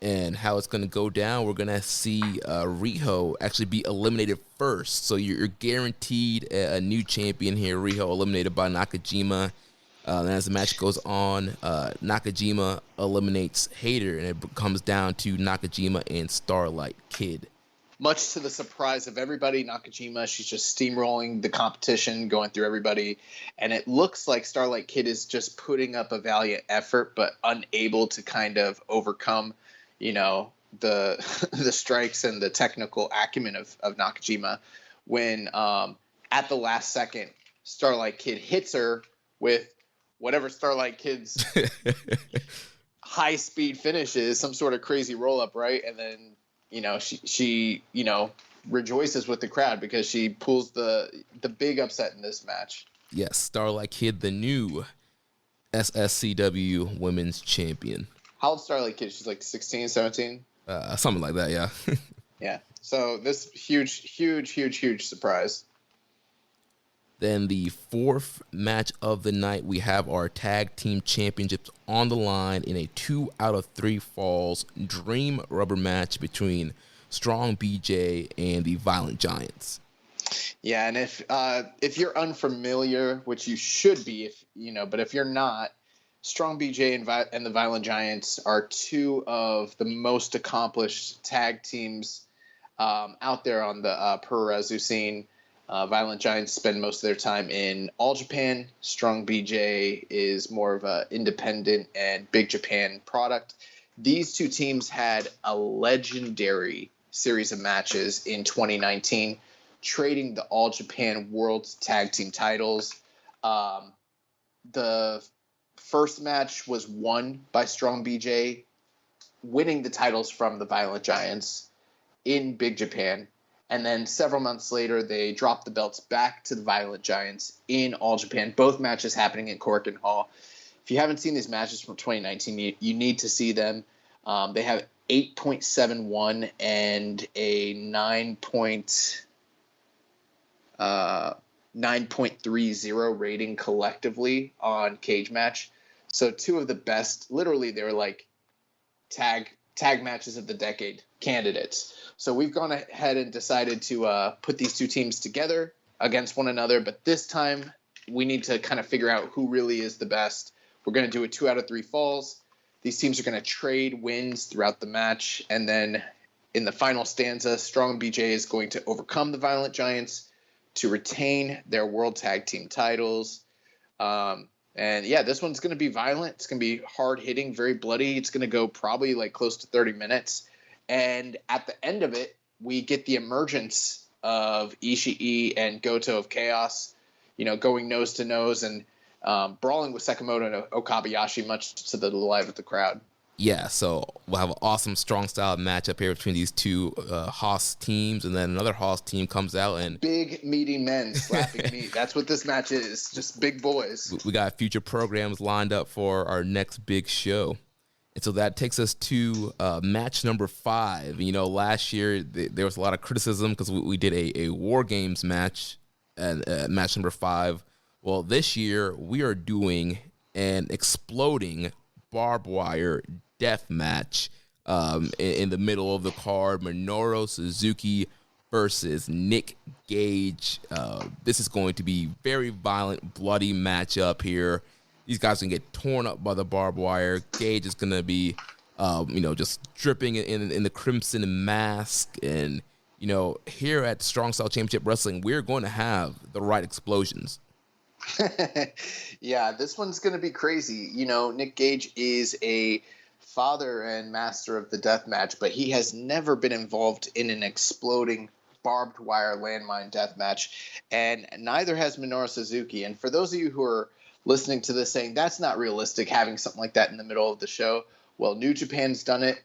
And how it's going to go down, we're going to see Riho actually be eliminated first. So you're guaranteed a new champion here. Riho eliminated by Nakajima. And as the match goes on, Nakajima eliminates Hayter, and it comes down to Nakajima and Starlight Kid. Much to the surprise of everybody, Nakajima, she's just steamrolling the competition, going through everybody. And it looks like Starlight Kid is just putting up a valiant effort, but unable to kind of overcome the strikes and the technical acumen of Nakajima when at the last second, Starlight Kid hits her with whatever Starlight Kid's high-speed finish is, some sort of crazy roll-up, right? And then, she rejoices with the crowd because she pulls the big upset in this match. Yes, Starlight Kid, the new SSCW Women's Champion. How old Starlight Kid? She's like 16, 17? Something like that, yeah. Yeah. So this huge surprise. Then the fourth match of the night, we have our tag team championships on the line in a 2 out of 3 falls dream rubber match between Strong BJ and the Violent Giants. Yeah, and if you're unfamiliar, which you should be, but if you're not, Strong BJ and the Violent Giants are two of the most accomplished tag teams out there on the Puroresu scene. Violent Giants spend most of their time in All Japan. Strong BJ is more of an independent and Big Japan product. These two teams had a legendary series of matches in 2019, trading the All Japan World Tag Team titles. The first match was won by Strong BJ, winning the titles from the Violent Giants in Big Japan. And then several months later, they dropped the belts back to the Violent Giants in All Japan, both matches happening in Korakuen Hall. If you haven't seen these matches from 2019, you need to see them. They have 8.71 and a 9.30 rating collectively on Cage Match. So two of the best, literally they're like tag matches of the decade candidates. So we've gone ahead and decided to put these two teams together against one another. But this time we need to kind of figure out who really is the best. We're going to do a 2 out of 3 falls. These teams are going to trade wins throughout the match. And then in the final stanza, Strong BJ is going to overcome the Violent Giants to retain their World Tag Team titles. And yeah, this one's going to be violent. It's going to be hard hitting, very bloody. It's going to go probably like close to 30 minutes. And at the end of it, we get the emergence of Ishii and Goto of Chaos, going nose to nose and brawling with Sekimoto and Okabayashi, much to the delight of the crowd. Yeah, so we'll have an awesome strong style matchup here between these two Haas teams, and then another Haas team comes out and big meaty men slapping meat. That's what this match is, just big boys. We got future programs lined up for our next big show. And so that takes us to match number 5. Last year there was a lot of criticism because we did a War Games match at match number 5. Well, this year we are doing an exploding barbed wire death match in the middle of the card, Minoru Suzuki versus Nick Gage. This is going to be very violent, bloody matchup here. These guys can get torn up by the barbed wire. Gage is going to be, just dripping in the crimson mask. And, here at Strong Style Championship Wrestling, we're going to have the right explosions. Yeah, this one's going to be crazy. Nick Gage is a father and master of the death match, but he has never been involved in an exploding barbed wire landmine death match, and neither has Minoru Suzuki. And for those of you who are listening to this saying that's not realistic, having something like that in the middle of the show, well, New Japan's done it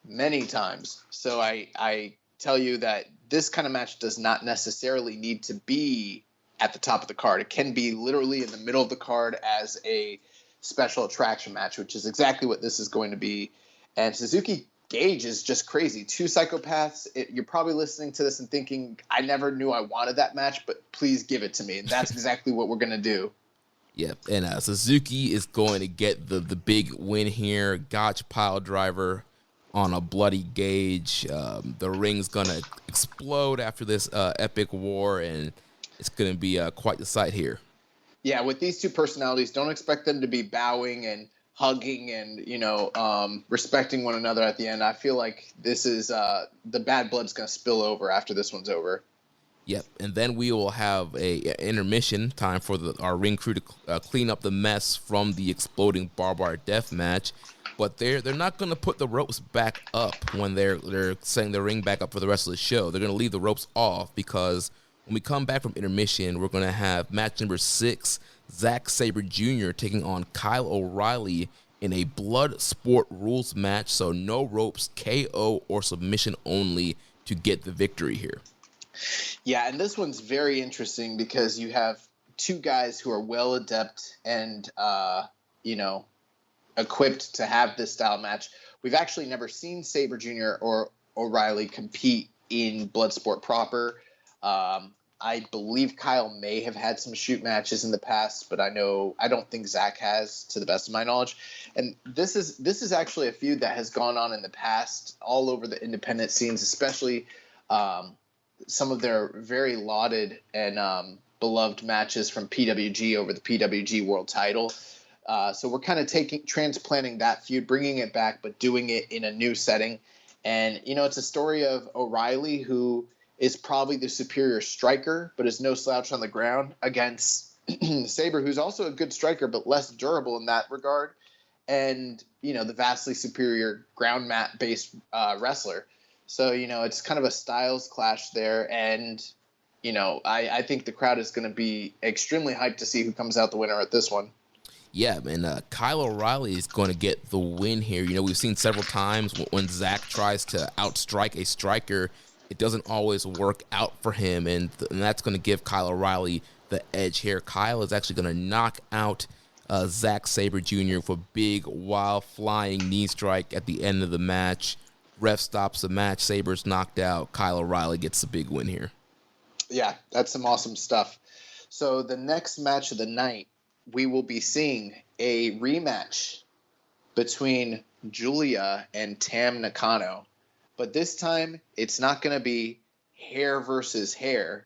many times. So I tell you that this kind of match does not necessarily need to be at the top of the card. It can be literally in the middle of the card as a special attraction match, which is exactly what this is going to be. And Suzuki Gage is just crazy. Two psychopaths. You're probably listening to this and thinking, I never knew I wanted that match, but please give it to me. And that's exactly what we're going to do. Yep, and Suzuki is going to get the big win here. Gotch pile driver on a bloody Gage. The ring's going to explode after this epic war, and it's going to be quite the sight here. Yeah, with these two personalities, don't expect them to be bowing and hugging and, respecting one another at the end. I feel like this is the bad blood's going to spill over after this one's over. Yep, and then we will have a intermission time for our ring crew to clean up the mess from the exploding barbed wire death match. But they're not going to put the ropes back up when they're setting the ring back up for the rest of the show. They're going to leave the ropes off because when we come back from intermission, we're going to have match number 6, Zack Sabre Jr. taking on Kyle O'Reilly in a blood sport rules match. So no ropes, KO or submission only to get the victory here. Yeah, and this one's very interesting because you have two guys who are well adept and, equipped to have this style match. We've actually never seen Sabre Jr. or O'Reilly compete in Bloodsport proper. I believe Kyle may have had some shoot matches in the past, but I don't think Zach has, to the best of my knowledge. And this is actually a feud that has gone on in the past all over the independent scenes, especially some of their very lauded and beloved matches from PWG over the PWG World Title. So we're kind of transplanting that feud, bringing it back, but doing it in a new setting. And, it's a story of O'Reilly, who is probably the superior striker, but is no slouch on the ground, against Sabre, who's also a good striker, but less durable in that regard. And, the vastly superior ground mat-based wrestler. So, it's kind of a styles clash there. And, I think the crowd is going to be extremely hyped to see who comes out the winner at this one. Yeah, and Kyle O'Reilly is going to get the win here. We've seen several times when Zach tries to outstrike a striker, it doesn't always work out for him, and that's going to give Kyle O'Reilly the edge here. Kyle is actually going to knock out Zack Sabre Jr. for a big, wild, flying knee strike at the end of the match. Ref stops the match. Sabre's knocked out. Kyle O'Reilly gets the big win here. Yeah, that's some awesome stuff. So the next match of the night, we will be seeing a rematch between Julia and Tam Nakano. But this time, it's not going to be hair versus hair.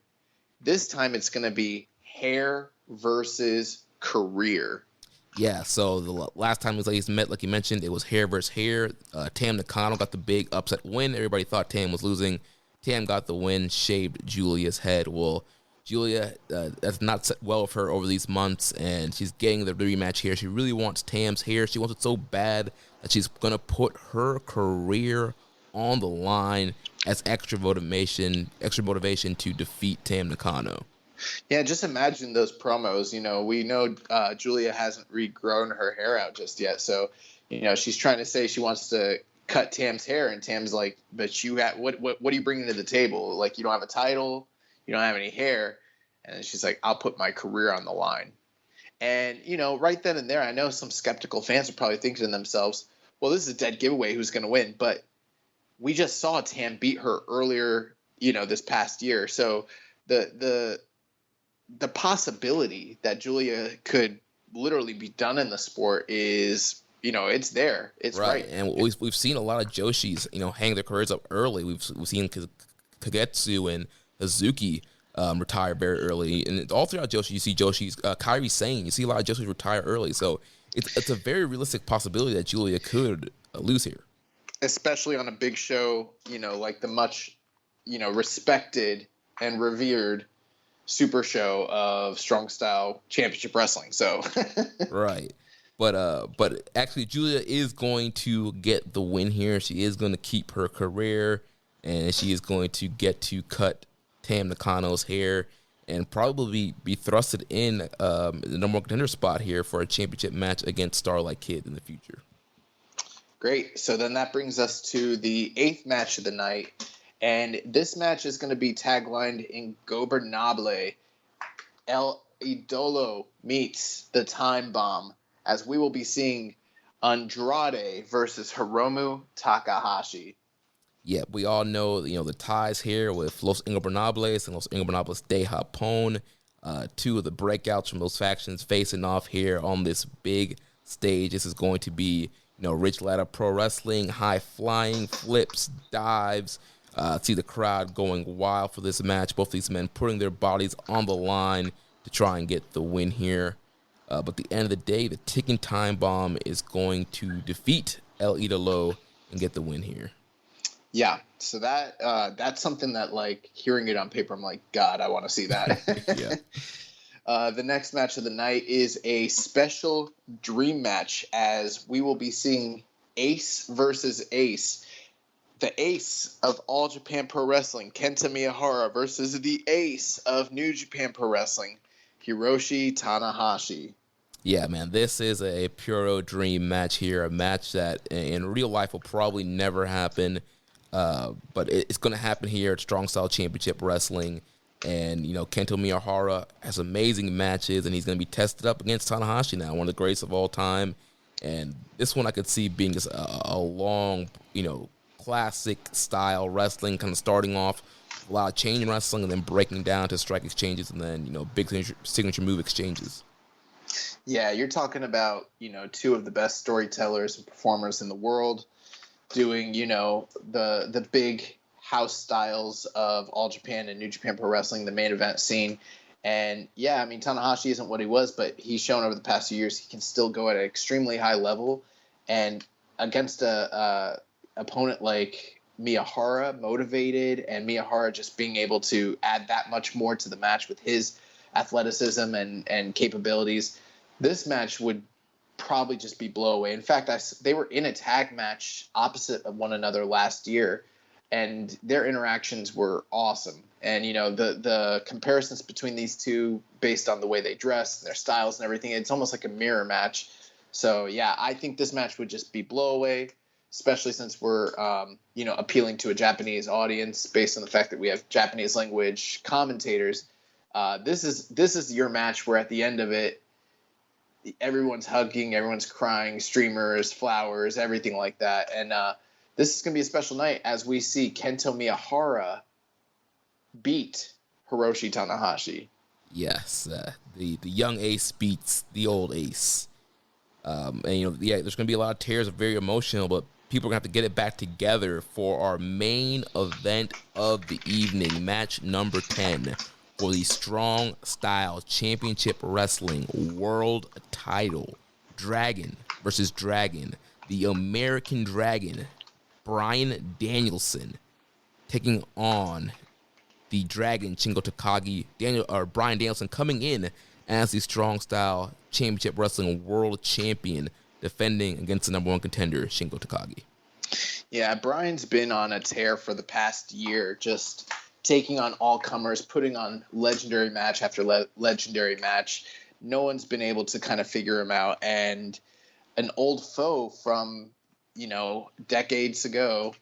This time, it's going to be hair versus career. Yeah, so the last time these ladies met, like you mentioned, it was hair versus hair. Tam Nakano got the big upset win. Everybody thought Tam was losing. Tam got the win, shaved Julia's head. Well, Julia, that's not set well with her over these months, and she's getting the rematch here. She really wants Tam's hair. She wants it so bad that she's going to put her career on the line as extra motivation to defeat Tam Nakano. Yeah, just imagine those promos. We know Julia hasn't regrown her hair out just yet, so she's trying to say she wants to cut Tam's hair, and Tam's like, "But you got what are you bringing to the table? Like, you don't have a title, you don't have any hair," and then she's like, "I'll put my career on the line." And right then and there, I know some skeptical fans are probably thinking to themselves, "Well, this is a dead giveaway. Who's going to win?" But we just saw Tam beat her earlier, this past year. So the possibility that Julia could literally be done in the sport is it's there. It's right. And we've seen a lot of Joshis, hang their careers up early. We've seen Kagetsu and Hazuki retire very early, and all throughout Joshi, you see Joshi's Kairi Sane. You see a lot of Joshis retire early, so it's a very realistic possibility that Julia could lose here, especially on a big show. Like the much, respected and revered super show of Strong Style Championship Wrestling. So right. But actually, Julia is going to get the win here. She is going to keep her career, and she is going to get to cut Tam Nakano's hair and probably be thrusted in the number one contender spot here for a championship match against Starlight Kid in the future. Great. So then that brings us to the 8th match of the night, and this match is going to be taglined in Gobernable. El Idolo meets the Time Bomb, as we will be seeing Andrade versus Hiromu Takahashi. Yeah, we all know, the ties here with Los Ingobernables and Los Ingobernables de Japón. Two of the breakouts from those factions facing off here on this big stage. This is going to be, rich ladder pro wrestling, high flying, flips, dives. See the crowd going wild for this match. Both these men putting their bodies on the line to try and get the win here. But at the end of the day, the ticking time bomb is going to defeat El Idolo and get the win here. Yeah, so that's something that, like, hearing it on paper, I'm like, God, I want to see that. Yeah. The next match of the night is a special dream match, as we will be seeing Ace versus Ace. The ace of All Japan Pro Wrestling, Kenta Miyahara, versus the ace of New Japan Pro Wrestling, Hiroshi Tanahashi. Yeah, man, this is a puro dream match here, a match that in real life will probably never happen. But it's going to happen here at Strong Style Championship Wrestling. And, Kento Miyahara has amazing matches, and he's going to be tested up against Tanahashi now, one of the greatest of all time. And this one I could see being just a long, classic style wrestling, kind of starting off a lot of chain wrestling and then breaking down to strike exchanges and then, big signature move exchanges. Yeah, you're talking about, two of the best storytellers and performers in the world, doing, the big house styles of All Japan and New Japan Pro Wrestling, the main event scene. And yeah, I mean, Tanahashi isn't what he was, but he's shown over the past few years he can still go at an extremely high level. And against a opponent like Miyahara, motivated, and Miyahara just being able to add that much more to the match with his athleticism and capabilities, this match would probably just be blow away. In fact, they were in a tag match opposite of one another last year, and their interactions were awesome. And, the comparisons between these two based on the way they dress, their styles and everything, it's almost like a mirror match. So, yeah, I think this match would just be blow away, especially since we're, appealing to a Japanese audience based on the fact that we have Japanese language commentators. This is your match where at the end of it, everyone's hugging, everyone's crying, streamers, flowers, everything like that. And this is going to be a special night as we see Kento Miyahara beat Hiroshi Tanahashi. Yes, the young ace beats the old ace. And, there's going to be a lot of tears, very emotional, but people are going to have to get it back together for our main event of the evening, match number 10. For the Strong Style Championship Wrestling World Title. Dragon versus Dragon. The American Dragon, Bryan Danielson, taking on the Dragon, Shingo Takagi. Bryan Danielson coming in as the Strong Style Championship Wrestling World Champion, defending against the number one contender, Shingo Takagi. Yeah, Bryan's been on a tear for the past year, just taking on all comers, putting on legendary match after legendary match. No one's been able to kind of figure him out. And an old foe from, decades ago,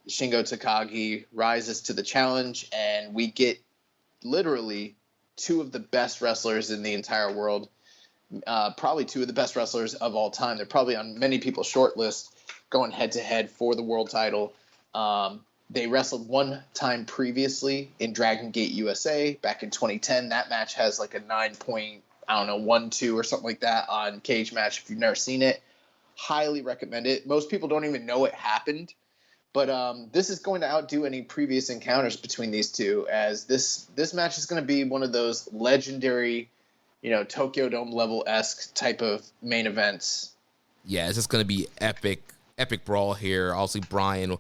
Shingo Takagi, rises to the challenge, and we get literally two of the best wrestlers in the entire world, probably two of the best wrestlers of all time. They're probably on many people's short list, going head-to-head for the world title. They wrestled one time previously in Dragon Gate USA back in 2010. That match has like a 9.12 or something like that on Cage Match if you've never seen it. highly recommend it. Most people don't even know it happened. But this is going to outdo any previous encounters between these two, as this match is going to be one of those legendary, Tokyo Dome level-esque type of main events. Yeah, it's just going to be epic brawl here. Obviously, Brian,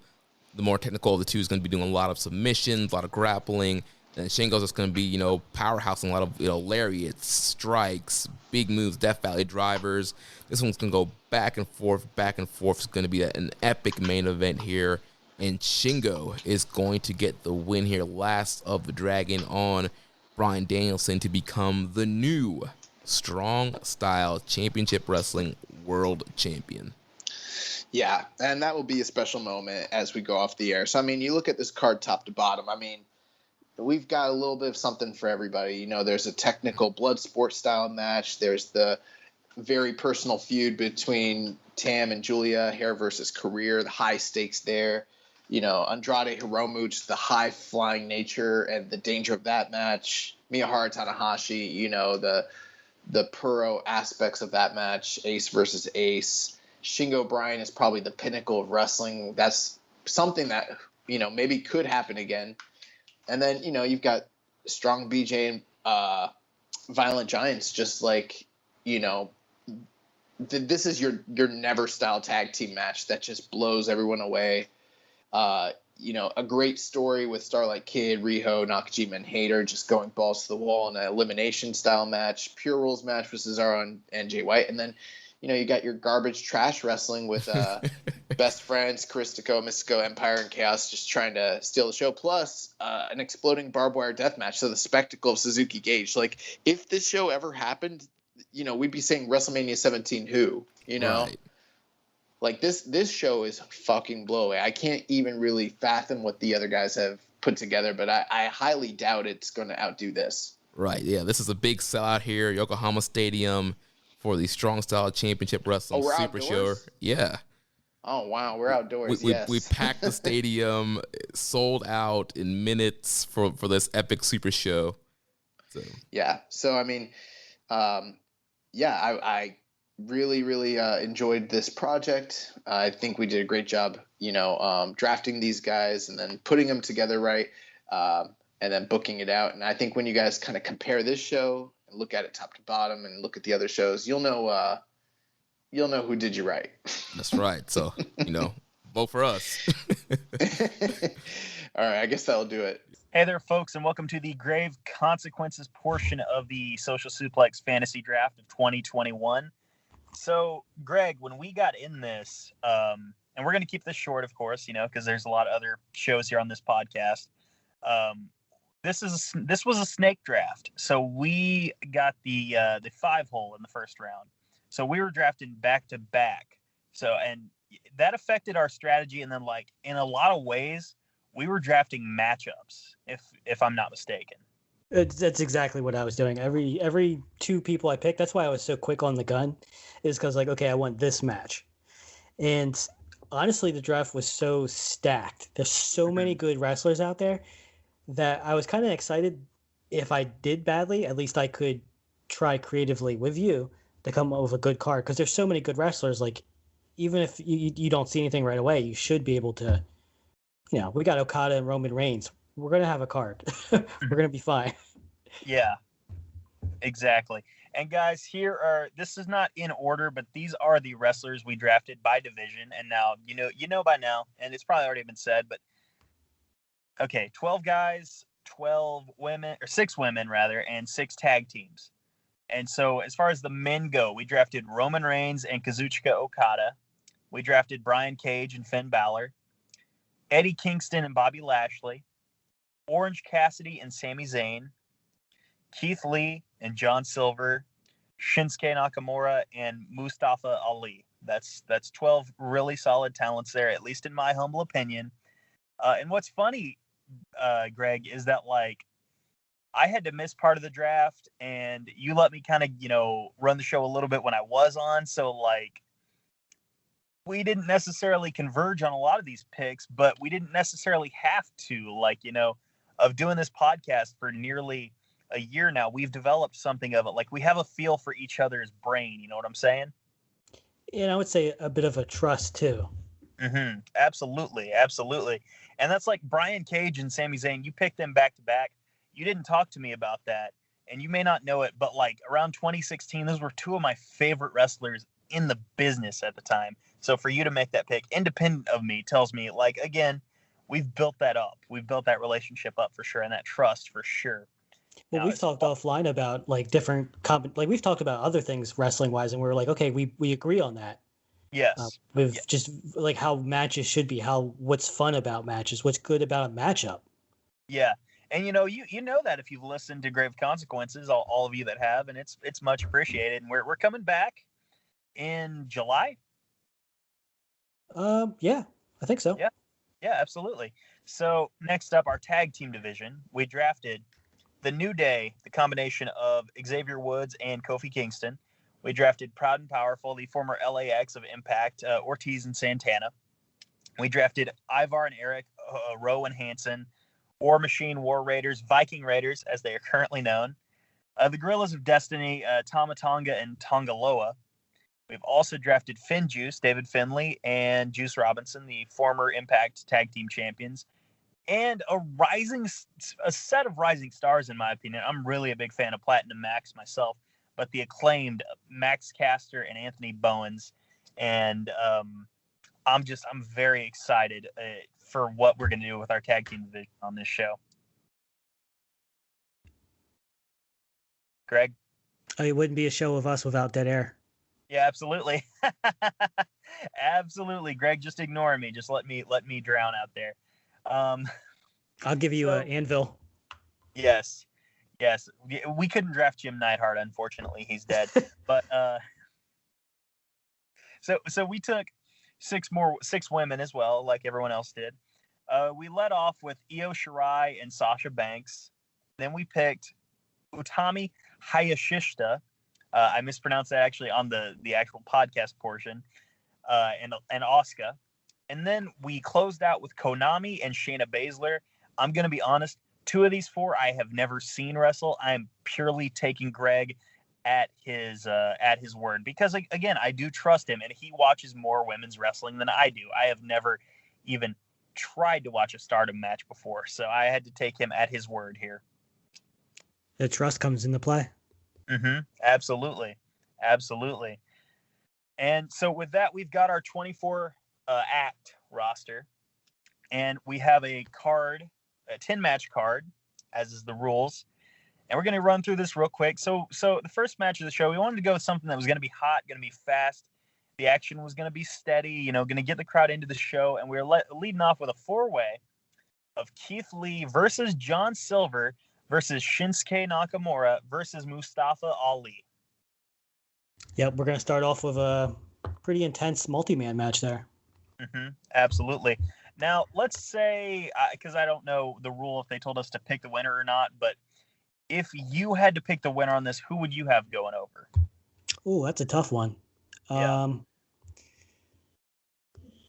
the more technical of the two, is going to be doing a lot of submissions, a lot of grappling. And Shingo's just going to be, powerhousing a lot of, lariats, strikes, big moves, Death Valley drivers. This one's going to go back and forth. It's going to be an epic main event here. And Shingo is going to get the win here, last of the Dragon, on Bryan Danielson to become the new Strong Style Championship Wrestling World Champion. Yeah, and that will be a special moment as we go off the air. So, you look at this card top to bottom. We've got a little bit of something for everybody. There's a technical blood sport style match. There's the very personal feud between Tam and Julia, hair versus career, the high stakes there. Andrade Hiromu, just the high flying nature and the danger of that match. Miyahara Tanahashi, the Puro aspects of that match, Ace versus Ace. Shingo Bryan is probably the pinnacle of wrestling. That's something that, maybe could happen again. And then, you've got Strong BJ and Violent Giants, just like, this is your never style tag team match that just blows everyone away. A great story with Starlight Kid, Riho, Nakajima, and Hayter just going balls to the wall in an elimination style match. Pure Rules match with Cesaro and Jay White. And then, you got your garbage trash wrestling with Best Friends, Caristico, Mystico, Empire, and Chaos just trying to steal the show. Plus an exploding barbed wire death match. So the spectacle of Suzuki Gage. Like, if this show ever happened, we'd be saying WrestleMania 17 who, Right. Like, this show is fucking blow away. I can't even really fathom what the other guys have put together, but I highly doubt it's going to outdo this. Right, yeah. This is a big sellout here, Yokohama Stadium, for the Strong Style Championship Wrestling Super Show. Yeah. Oh, wow. We're outdoors, yes. We packed the stadium, sold out in minutes for this epic Super Show. So. Yeah. So, I really, really enjoyed this project. I think we did a great job, drafting these guys and then putting them together right, and then booking it out. And I think when you guys kind of compare this show and look at it top to bottom and look at the other shows, you'll know who did you right. That's right. So, vote for us. All right. I guess that'll do it. Hey there, folks, and welcome to the Grave Consequences portion of the Social Suplex Fantasy Draft of 2021. So, Greg, when we got in this, and we're going to keep this short, of course, because there's a lot of other shows here on this podcast. This was a snake draft. So we got the 5-hole in the first round. So we were drafting back to back. So, and that affected our strategy. And then, like, in a lot of ways, we were drafting matchups, if I'm not mistaken. That's exactly what I was doing. Every two people I picked, that's why I was so quick on the gun, is because, like, okay, I want this match. And honestly, the draft was so stacked. There's so many good wrestlers out there that I was kind of excited. If I did badly, at least I could try creatively with you to come up with a good card, because there's so many good wrestlers. Like, even if you don't see anything right away, you should be able to, we got Okada and Roman Reigns. We're going to have a card. We're going to be fine. Yeah, exactly. And guys, this is not in order, but these are the wrestlers we drafted by division. And now, you know by now, and it's probably already been said, but okay, 12 guys, 12 women, or 6 women rather, and 6 tag teams. And so as far as the men go, we drafted Roman Reigns and Kazuchika Okada. We drafted Brian Cage and Finn Balor, Eddie Kingston and Bobby Lashley, Orange Cassidy and Sami Zayn, Keith Lee and John Silver, Shinsuke Nakamura and Mustafa Ali. That's 12 really solid talents there, at least in my humble opinion. And what's funny, Greg, is that, like, I had to miss part of the draft, and you let me kind of, run the show a little bit when I was on. So, like, we didn't necessarily converge on a lot of these picks, but we didn't necessarily have to. Like, of doing this podcast for nearly a year now, we've developed something of it. Like, we have a feel for each other's brain. You know what I'm saying? And I would say a bit of a trust too. Absolutely, absolutely. And that's like Brian Cage and Sami Zayn. You picked them back to back. You didn't talk to me about that, and you may not know it, but like around 2016, those were two of my favorite wrestlers in the business at the time. So for you to make that pick, independent of me, tells me like again, we've built that up. We've built that relationship up for sure, and that trust for sure. Well, we've talked offline about like different like we've talked about other things wrestling wise, and we're like, okay, we agree on that. Yes. With just like how matches should be, what's fun about matches, what's good about a matchup. Yeah. And you know that if you've listened to Grave Consequences, all of you that have, and it's much appreciated. And we're coming back in July. Yeah, I think so. Yeah, absolutely. So next up, our tag team division, we drafted the New Day, the combination of Xavier Woods and Kofi Kingston. We drafted Proud and Powerful, the former LAX of Impact, Ortiz and Santana. We drafted Ivar and Eric, Rowe and Hansen, War Machine, War Raiders, Viking Raiders, as they are currently known. The Gorillas of Destiny, Tama Tonga and Tongaloa. We've also drafted Finn Juice, David Finlay, and Juice Robinson, the former Impact Tag Team Champions. And a set of rising stars, in my opinion. I'm really a big fan of Platinum Max myself, but the acclaimed Max Caster and Anthony Bowens. And I'm very excited for what we're going to do with our tag team division on this show. Greg? It wouldn't be a show of us without dead air. Yeah, absolutely. Absolutely. Greg, just ignore me. Just let me drown out there. I'll give you an anvil. Yes. We couldn't draft Jim Neidhart, unfortunately. He's dead. But so we took six women as well, like everyone else did. We led off with Io Shirai and Sasha Banks. Then we picked Utami Hayashishita. I mispronounced that actually on the actual podcast portion. And Asuka. And then we closed out with Konami and Shayna Baszler. I'm going to be honest, two of these four I have never seen wrestle. I'm purely taking Greg at his word because, again, I do trust him, and he watches more women's wrestling than I do. I have never even tried to watch a Stardom match before, so I had to take him at his word here. The trust comes into play. Absolutely. And so with that, we've got our 24 act roster, and we have a 10-match card, as is the rules. And we're going to run through this real quick. So the first match of the show, we wanted to go with something that was going to be hot, going to be fast. The action was going to be steady, going to get the crowd into the show. And we were leading off with a 4-way of Keith Lee versus John Silver versus Shinsuke Nakamura versus Mustafa Ali. Yep, we're going to start off with a pretty intense multi-man match there. Absolutely. Now, let's say, because I don't know the rule if they told us to pick the winner or not, but if you had to pick the winner on this, who would you have going over? Oh, that's a tough one. Yeah.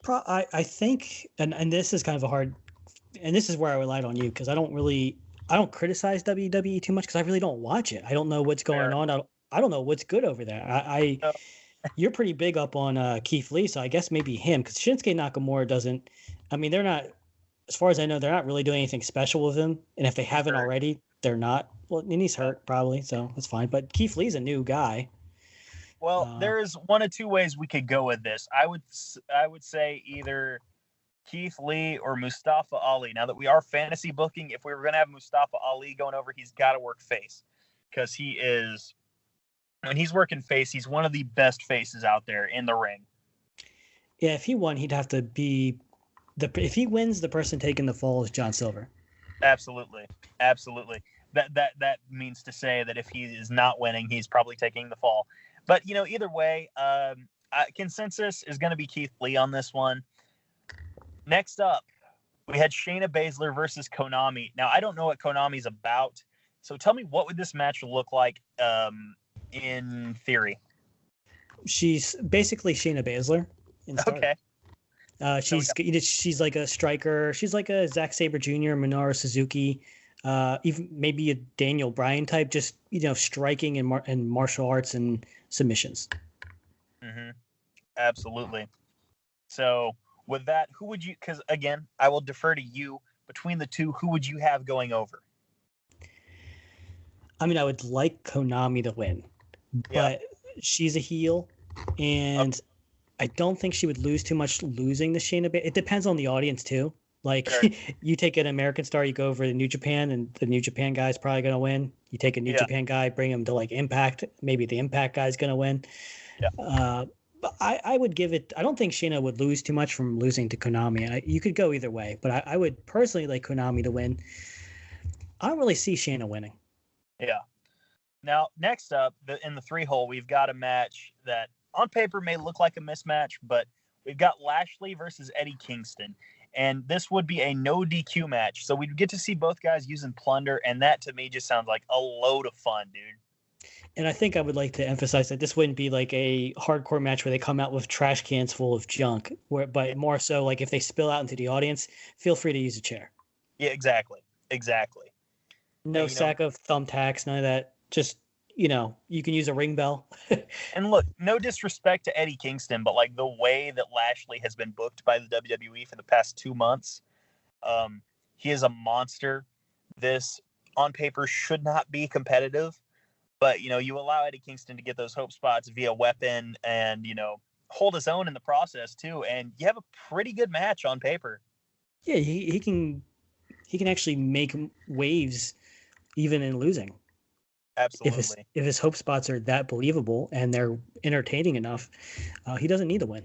I think, and this is kind of a hard, and this is where I relied on you because I don't criticize WWE too much because I really don't watch it. I don't know what's going on. I don't know what's good over there. You're pretty big up on Keith Lee, so I guess maybe him because Shinsuke Nakamura doesn't. I mean, they're not, as far as I know, they're not really doing anything special with him. And if they haven't already, they're not. Well, and he's hurt probably, so that's fine. But Keith Lee's a new guy. Well, there's one of two ways we could go with this. I would say either Keith Lee or Mustafa Ali. Now that we are fantasy booking, if we were going to have Mustafa Ali going over, he's got to work face because he is. When he's working face, he's one of the best faces out there in the ring. Yeah, if he won, he'd have to be if he wins, the person taking the fall is John Silver. Absolutely. That means to say that if he is not winning, he's probably taking the fall. But either way, consensus is going to be Keith Lee on this one. Next up, we had Shayna Baszler versus Konami. Now I don't know what Konami's about, so tell me what would this match look like in theory? She's basically Shayna Baszler. Okay. She's like a striker. She's like a Zack Sabre Jr., Minoru Suzuki, even maybe a Daniel Bryan type. Just striking and martial arts and submissions. Absolutely. So with that, who would you? Because again, I will defer to you. Between the two, who would you have going over? I mean, I would like Konami to win, Yeah. but she's a heel, and I don't think she would lose too much losing to Shayna. It depends on the audience too. Like, Sure. you take an American star, you go over to New Japan, and the New Japan guy's probably going to win. You take a New Yeah. Japan guy, bring him to like Impact, maybe the Impact guy's going to win. Yeah. But I would give it. I don't think Shayna would lose too much from losing to Konami. You could go either way, but I would personally like Konami to win. I don't really see Shayna winning. Yeah. Now, next up, in the 3-hole, we've got a match that on paper may look like a mismatch, but we've got Lashley versus Eddie Kingston. And this would be a no DQ match. So we'd get to see both guys using plunder, and that to me just sounds like a load of fun, dude. And I think I would like to emphasize that this wouldn't be like a hardcore match where they come out with trash cans full of junk, but more so like if they spill out into the audience, feel free to use a chair. Yeah, exactly. No sack of thumbtacks, none of that. Just, you can use a ring bell. And look, no disrespect to Eddie Kingston, but like the way that Lashley has been booked by the WWE for the past 2 months, he is a monster. This on paper should not be competitive. But, you allow Eddie Kingston to get those hope spots via weapon and, hold his own in the process, too. And you have a pretty good match on paper. Yeah, he can actually make waves even in losing. Absolutely. If his hope spots are that believable and they're entertaining enough, he doesn't need to win.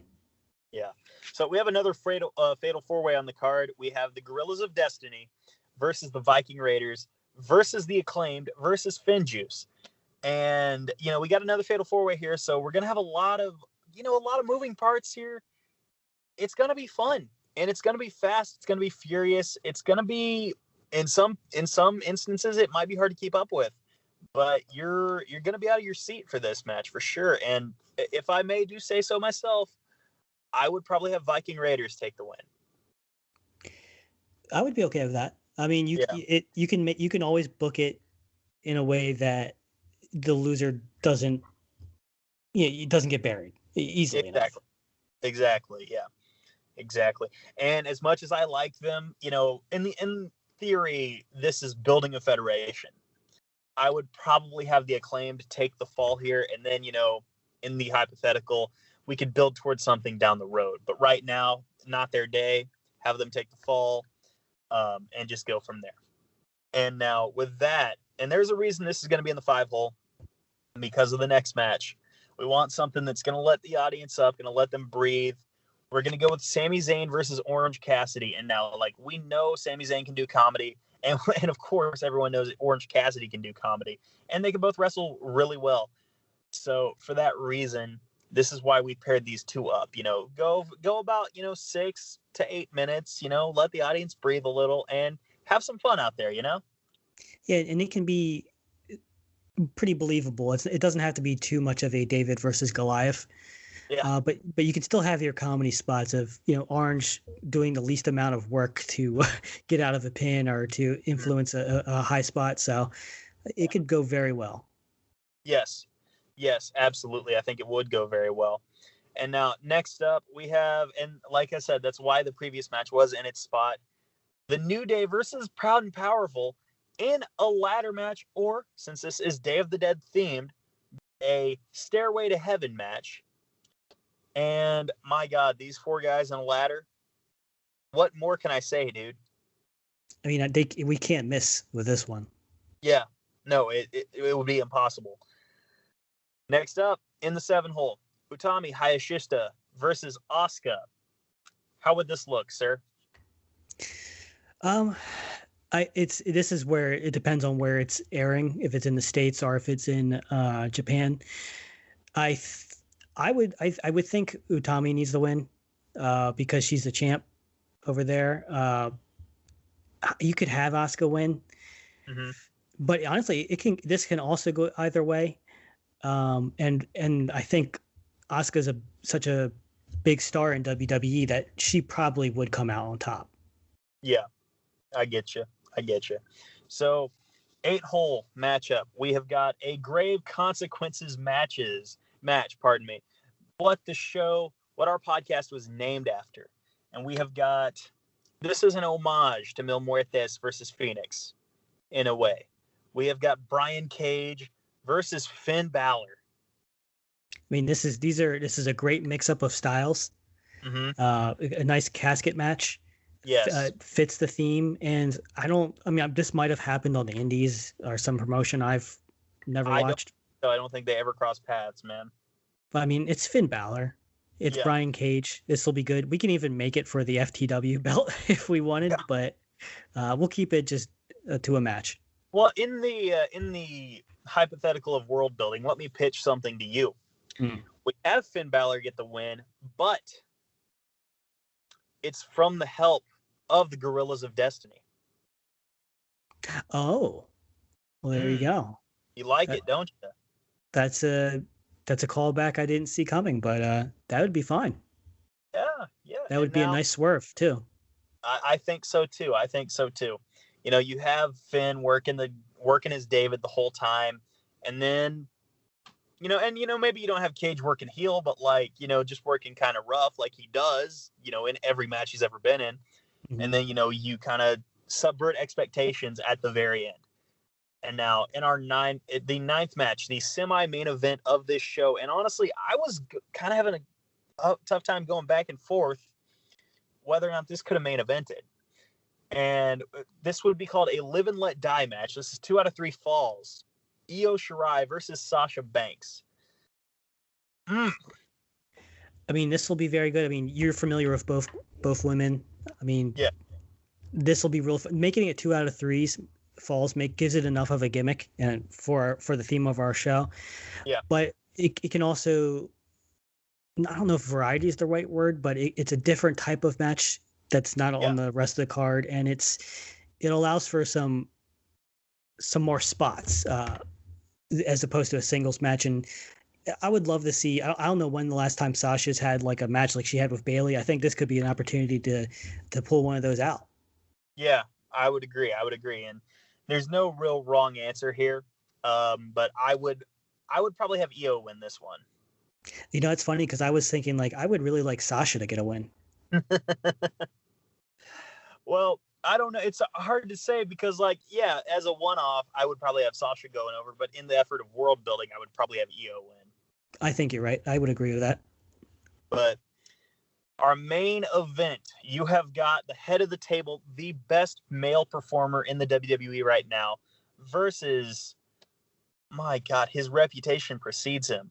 Yeah. So we have another fatal 4-way on the card. We have the Gorillas of Destiny versus the Viking Raiders versus the Acclaimed versus Finjuice. And, we got another fatal 4-way here. So we're going to have a lot of moving parts here. It's going to be fun and it's going to be fast. It's going to be furious. It's going to be in some instances, it might be hard to keep up with, but you're going to be out of your seat for this match for sure. And if I may do say so myself, I would probably have Viking Raiders take the win. I would be okay with that. I mean, you can always book it in a way that the loser doesn't get buried easily enough. Exactly. Yeah, exactly. And as much as I like them, in theory, this is building a federation. I would probably have the Acclaimed take the fall here. And then, in the hypothetical, we could build towards something down the road. But right now, not their day. Have them take the fall and just go from there. And now with that, and there's a reason this is going to be in the 5-hole because of the next match. We want something that's going to let the audience up, going to let them breathe. We're going to go with Sami Zayn versus Orange Cassidy. And now, we know Sami Zayn can do comedy. And of course, everyone knows that Orange Cassidy can do comedy. And they can both wrestle really well. So for that reason, this is why we paired these two up. Go about, 6 to 8 minutes, let the audience breathe a little and have some fun out there, Yeah, and it can be pretty believable. It doesn't have to be too much of a David versus Goliath. Yeah. But you can still have your comedy spots of, Orange doing the least amount of work to get out of a pin or to influence a high spot. So it could go very well. Yes, absolutely. I think it would go very well. And now next up we have, and like I said, that's why the previous match was in its spot, the New Day versus Proud and Powerful in a ladder match, or since this is Day of the Dead themed, a Stairway to Heaven match. And my God, these 4 guys on a ladder. What more can I say, dude? I mean, we can't miss with this one. Yeah, no, it would be impossible. Next up in the 7-hole, Utami Hayashishita versus Asuka. How would this look, sir? This is where it depends on where it's airing, if it's in the States or if it's in Japan. I would think Utami needs the win because she's the champ over there. You could have Asuka win, but honestly, this can also go either way. And I think Asuka's such a big star in WWE that she probably would come out on top. Yeah, I get you. So 8-hole matchup. We have got a Grave Consequences match, What the show what our podcast was named after. And we have got, this is an homage to Mil Muertes versus Phoenix, in a way. We have got Brian Cage versus Finn Balor. I mean, this is a great mix-up of styles. A nice casket match. Yes. Fits the theme, and this might have happened on the Indies or some promotion I've never watched. I don't think they ever crossed paths, man. But I mean, it's Finn Balor. It's Brian Cage. This will be good. We can even make it for the FTW belt if we wanted, but we'll keep it just to a match. Well, in the hypothetical of world building, let me pitch something to you. We have Finn Balor get the win, but it's from the help of the Gorillas of Destiny. Oh, well, there you go. You like it, don't you? That's a callback I didn't see coming, but that would be fine. Yeah. That would be a nice swerve too. I think so too. You know, you have Finn working as David the whole time, and then maybe you don't have Cage working heel, but just working kind of rough like he does, in every match he's ever been in. And then, you kind of subvert expectations at the very end. And now in the ninth match, the semi-main event of this show. And honestly, I was kind of having a tough time going back and forth whether or not this could have main evented. And this would be called a live and let die match. This is 2 out of 3 falls. Io Shirai versus Sasha Banks. I mean, this will be very good. I mean, you're familiar with both women. I mean, this will be real fun. Making it 2 out of 3 falls gives it enough of a gimmick and for the theme of our show. Yeah. But it can also, I don't know if variety is the right word, but it's a different type of match that's not on the rest of the card, and it allows for some more spots as opposed to a singles match. And I would love to see, I don't know when the last time Sasha's had like a match like she had with Bayley. I think this could be an opportunity to pull one of those out. Yeah, I would agree. And there's no real wrong answer here. But I would probably have Io win this one. It's funny because I was thinking I would really like Sasha to get a win. Well, I don't know. It's hard to say because as a one-off, I would probably have Sasha going over, but in the effort of world building, I would probably have Io win. I think you're right. I would agree with that. But our main event, you have got the head of the table, the best male performer in the WWE right now, versus, my God, his reputation precedes him.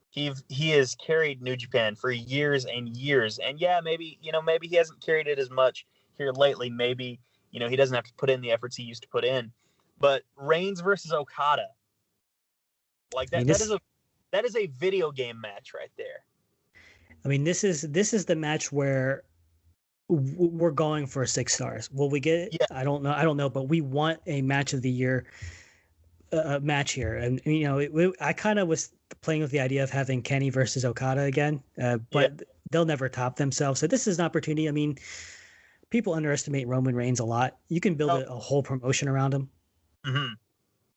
He has carried New Japan for years and years. And maybe he hasn't carried it as much here lately. Maybe, he doesn't have to put in the efforts he used to put in. But Reigns versus Okada. That is a video game match right there. I mean, this is the match where we're going for 6 stars. Will we get it? Yeah. I don't know, but we want a match of the year match here. And I kind of was playing with the idea of having Kenny versus Okada again, but they'll never top themselves. So this is an opportunity. I mean, people underestimate Roman Reigns a lot. You can build a whole promotion around him. Mm-hmm.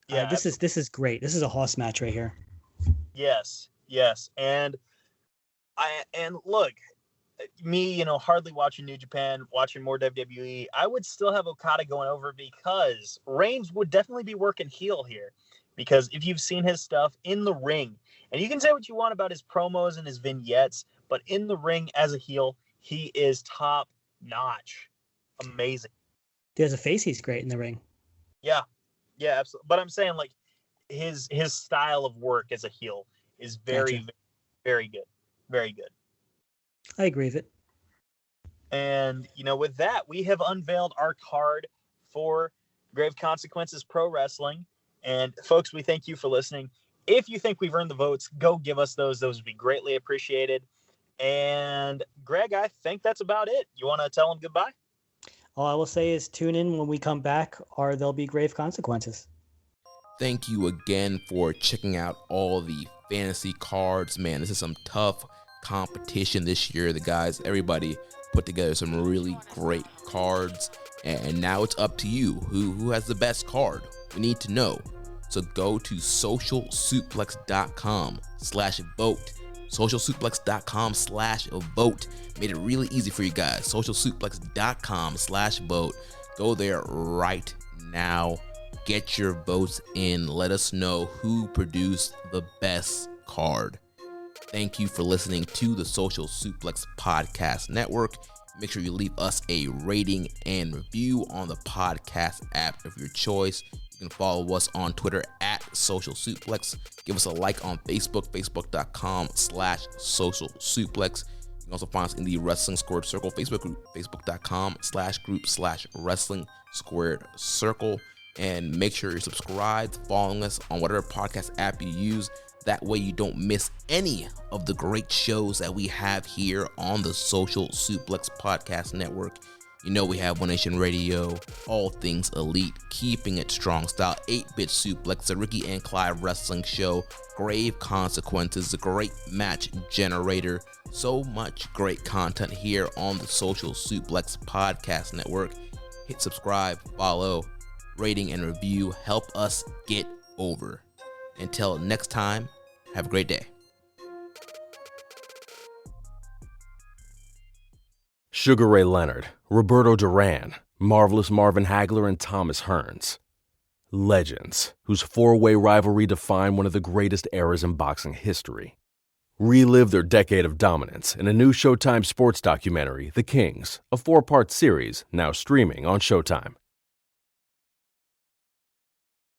Yeah, this is great. This is a hoss match right here. Yes, and look, me, hardly watching New Japan, watching more WWE, I would still have Okada going over because Reigns would definitely be working heel here. Because if you've seen his stuff in the ring, and you can say what you want about his promos and his vignettes, but in the ring as a heel, he is top notch, amazing. As a face, he's great in the ring. Yeah, absolutely. But I'm saying his style of work as a heel is very, very good. Very good. I agree with it. And, with that, we have unveiled our card for Grave Consequences Pro Wrestling. And, folks, we thank you for listening. If you think we've earned the votes, go give us those. Those would be greatly appreciated. And, Greg, I think that's about it. You want to tell them goodbye? All I will say is tune in when we come back, or there'll be grave consequences. Thank you again for checking out all the fantasy cards. Man, this is some tough competition this year. The guys, everybody put together some really great cards. And now it's up to you. Who has the best card? We need to know. So go to socialsuplex.com/vote socialsuplex.com/vote. Made it really easy for you guys. socialsuplex.com/vote. Go there right now. Get your votes in. Let us know who produced the best card. Thank you for listening to the Social Suplex Podcast Network. Make sure you leave us a rating and review on the podcast app of your choice. You can follow us on Twitter at Social Suplex. Give us a like on Facebook, facebook.com/Social Suplex. You can also find us in the Wrestling Squared Circle Facebook group, facebook.com/group/Wrestling Squared Circle. And make sure you're subscribed, following us on whatever podcast app you use. That way you don't miss any of the great shows that we have here on the Social Suplex Podcast Network. You know we have One Nation Radio, All Things Elite, Keeping It Strong Style, 8-Bit Suplex, the Ricky and Clyde Wrestling Show, Grave Consequences, the Great Match Generator. So much great content here on the Social Suplex Podcast Network. Hit subscribe, follow, rating, and review. Help us get over. Until next time, have a great day. Sugar Ray Leonard, Roberto Duran, Marvelous Marvin Hagler, and Thomas Hearns. Legends, whose four-way rivalry defined one of the greatest eras in boxing history. Relive their decade of dominance in a new Showtime sports documentary, The Kings, a 4-part series now streaming on Showtime.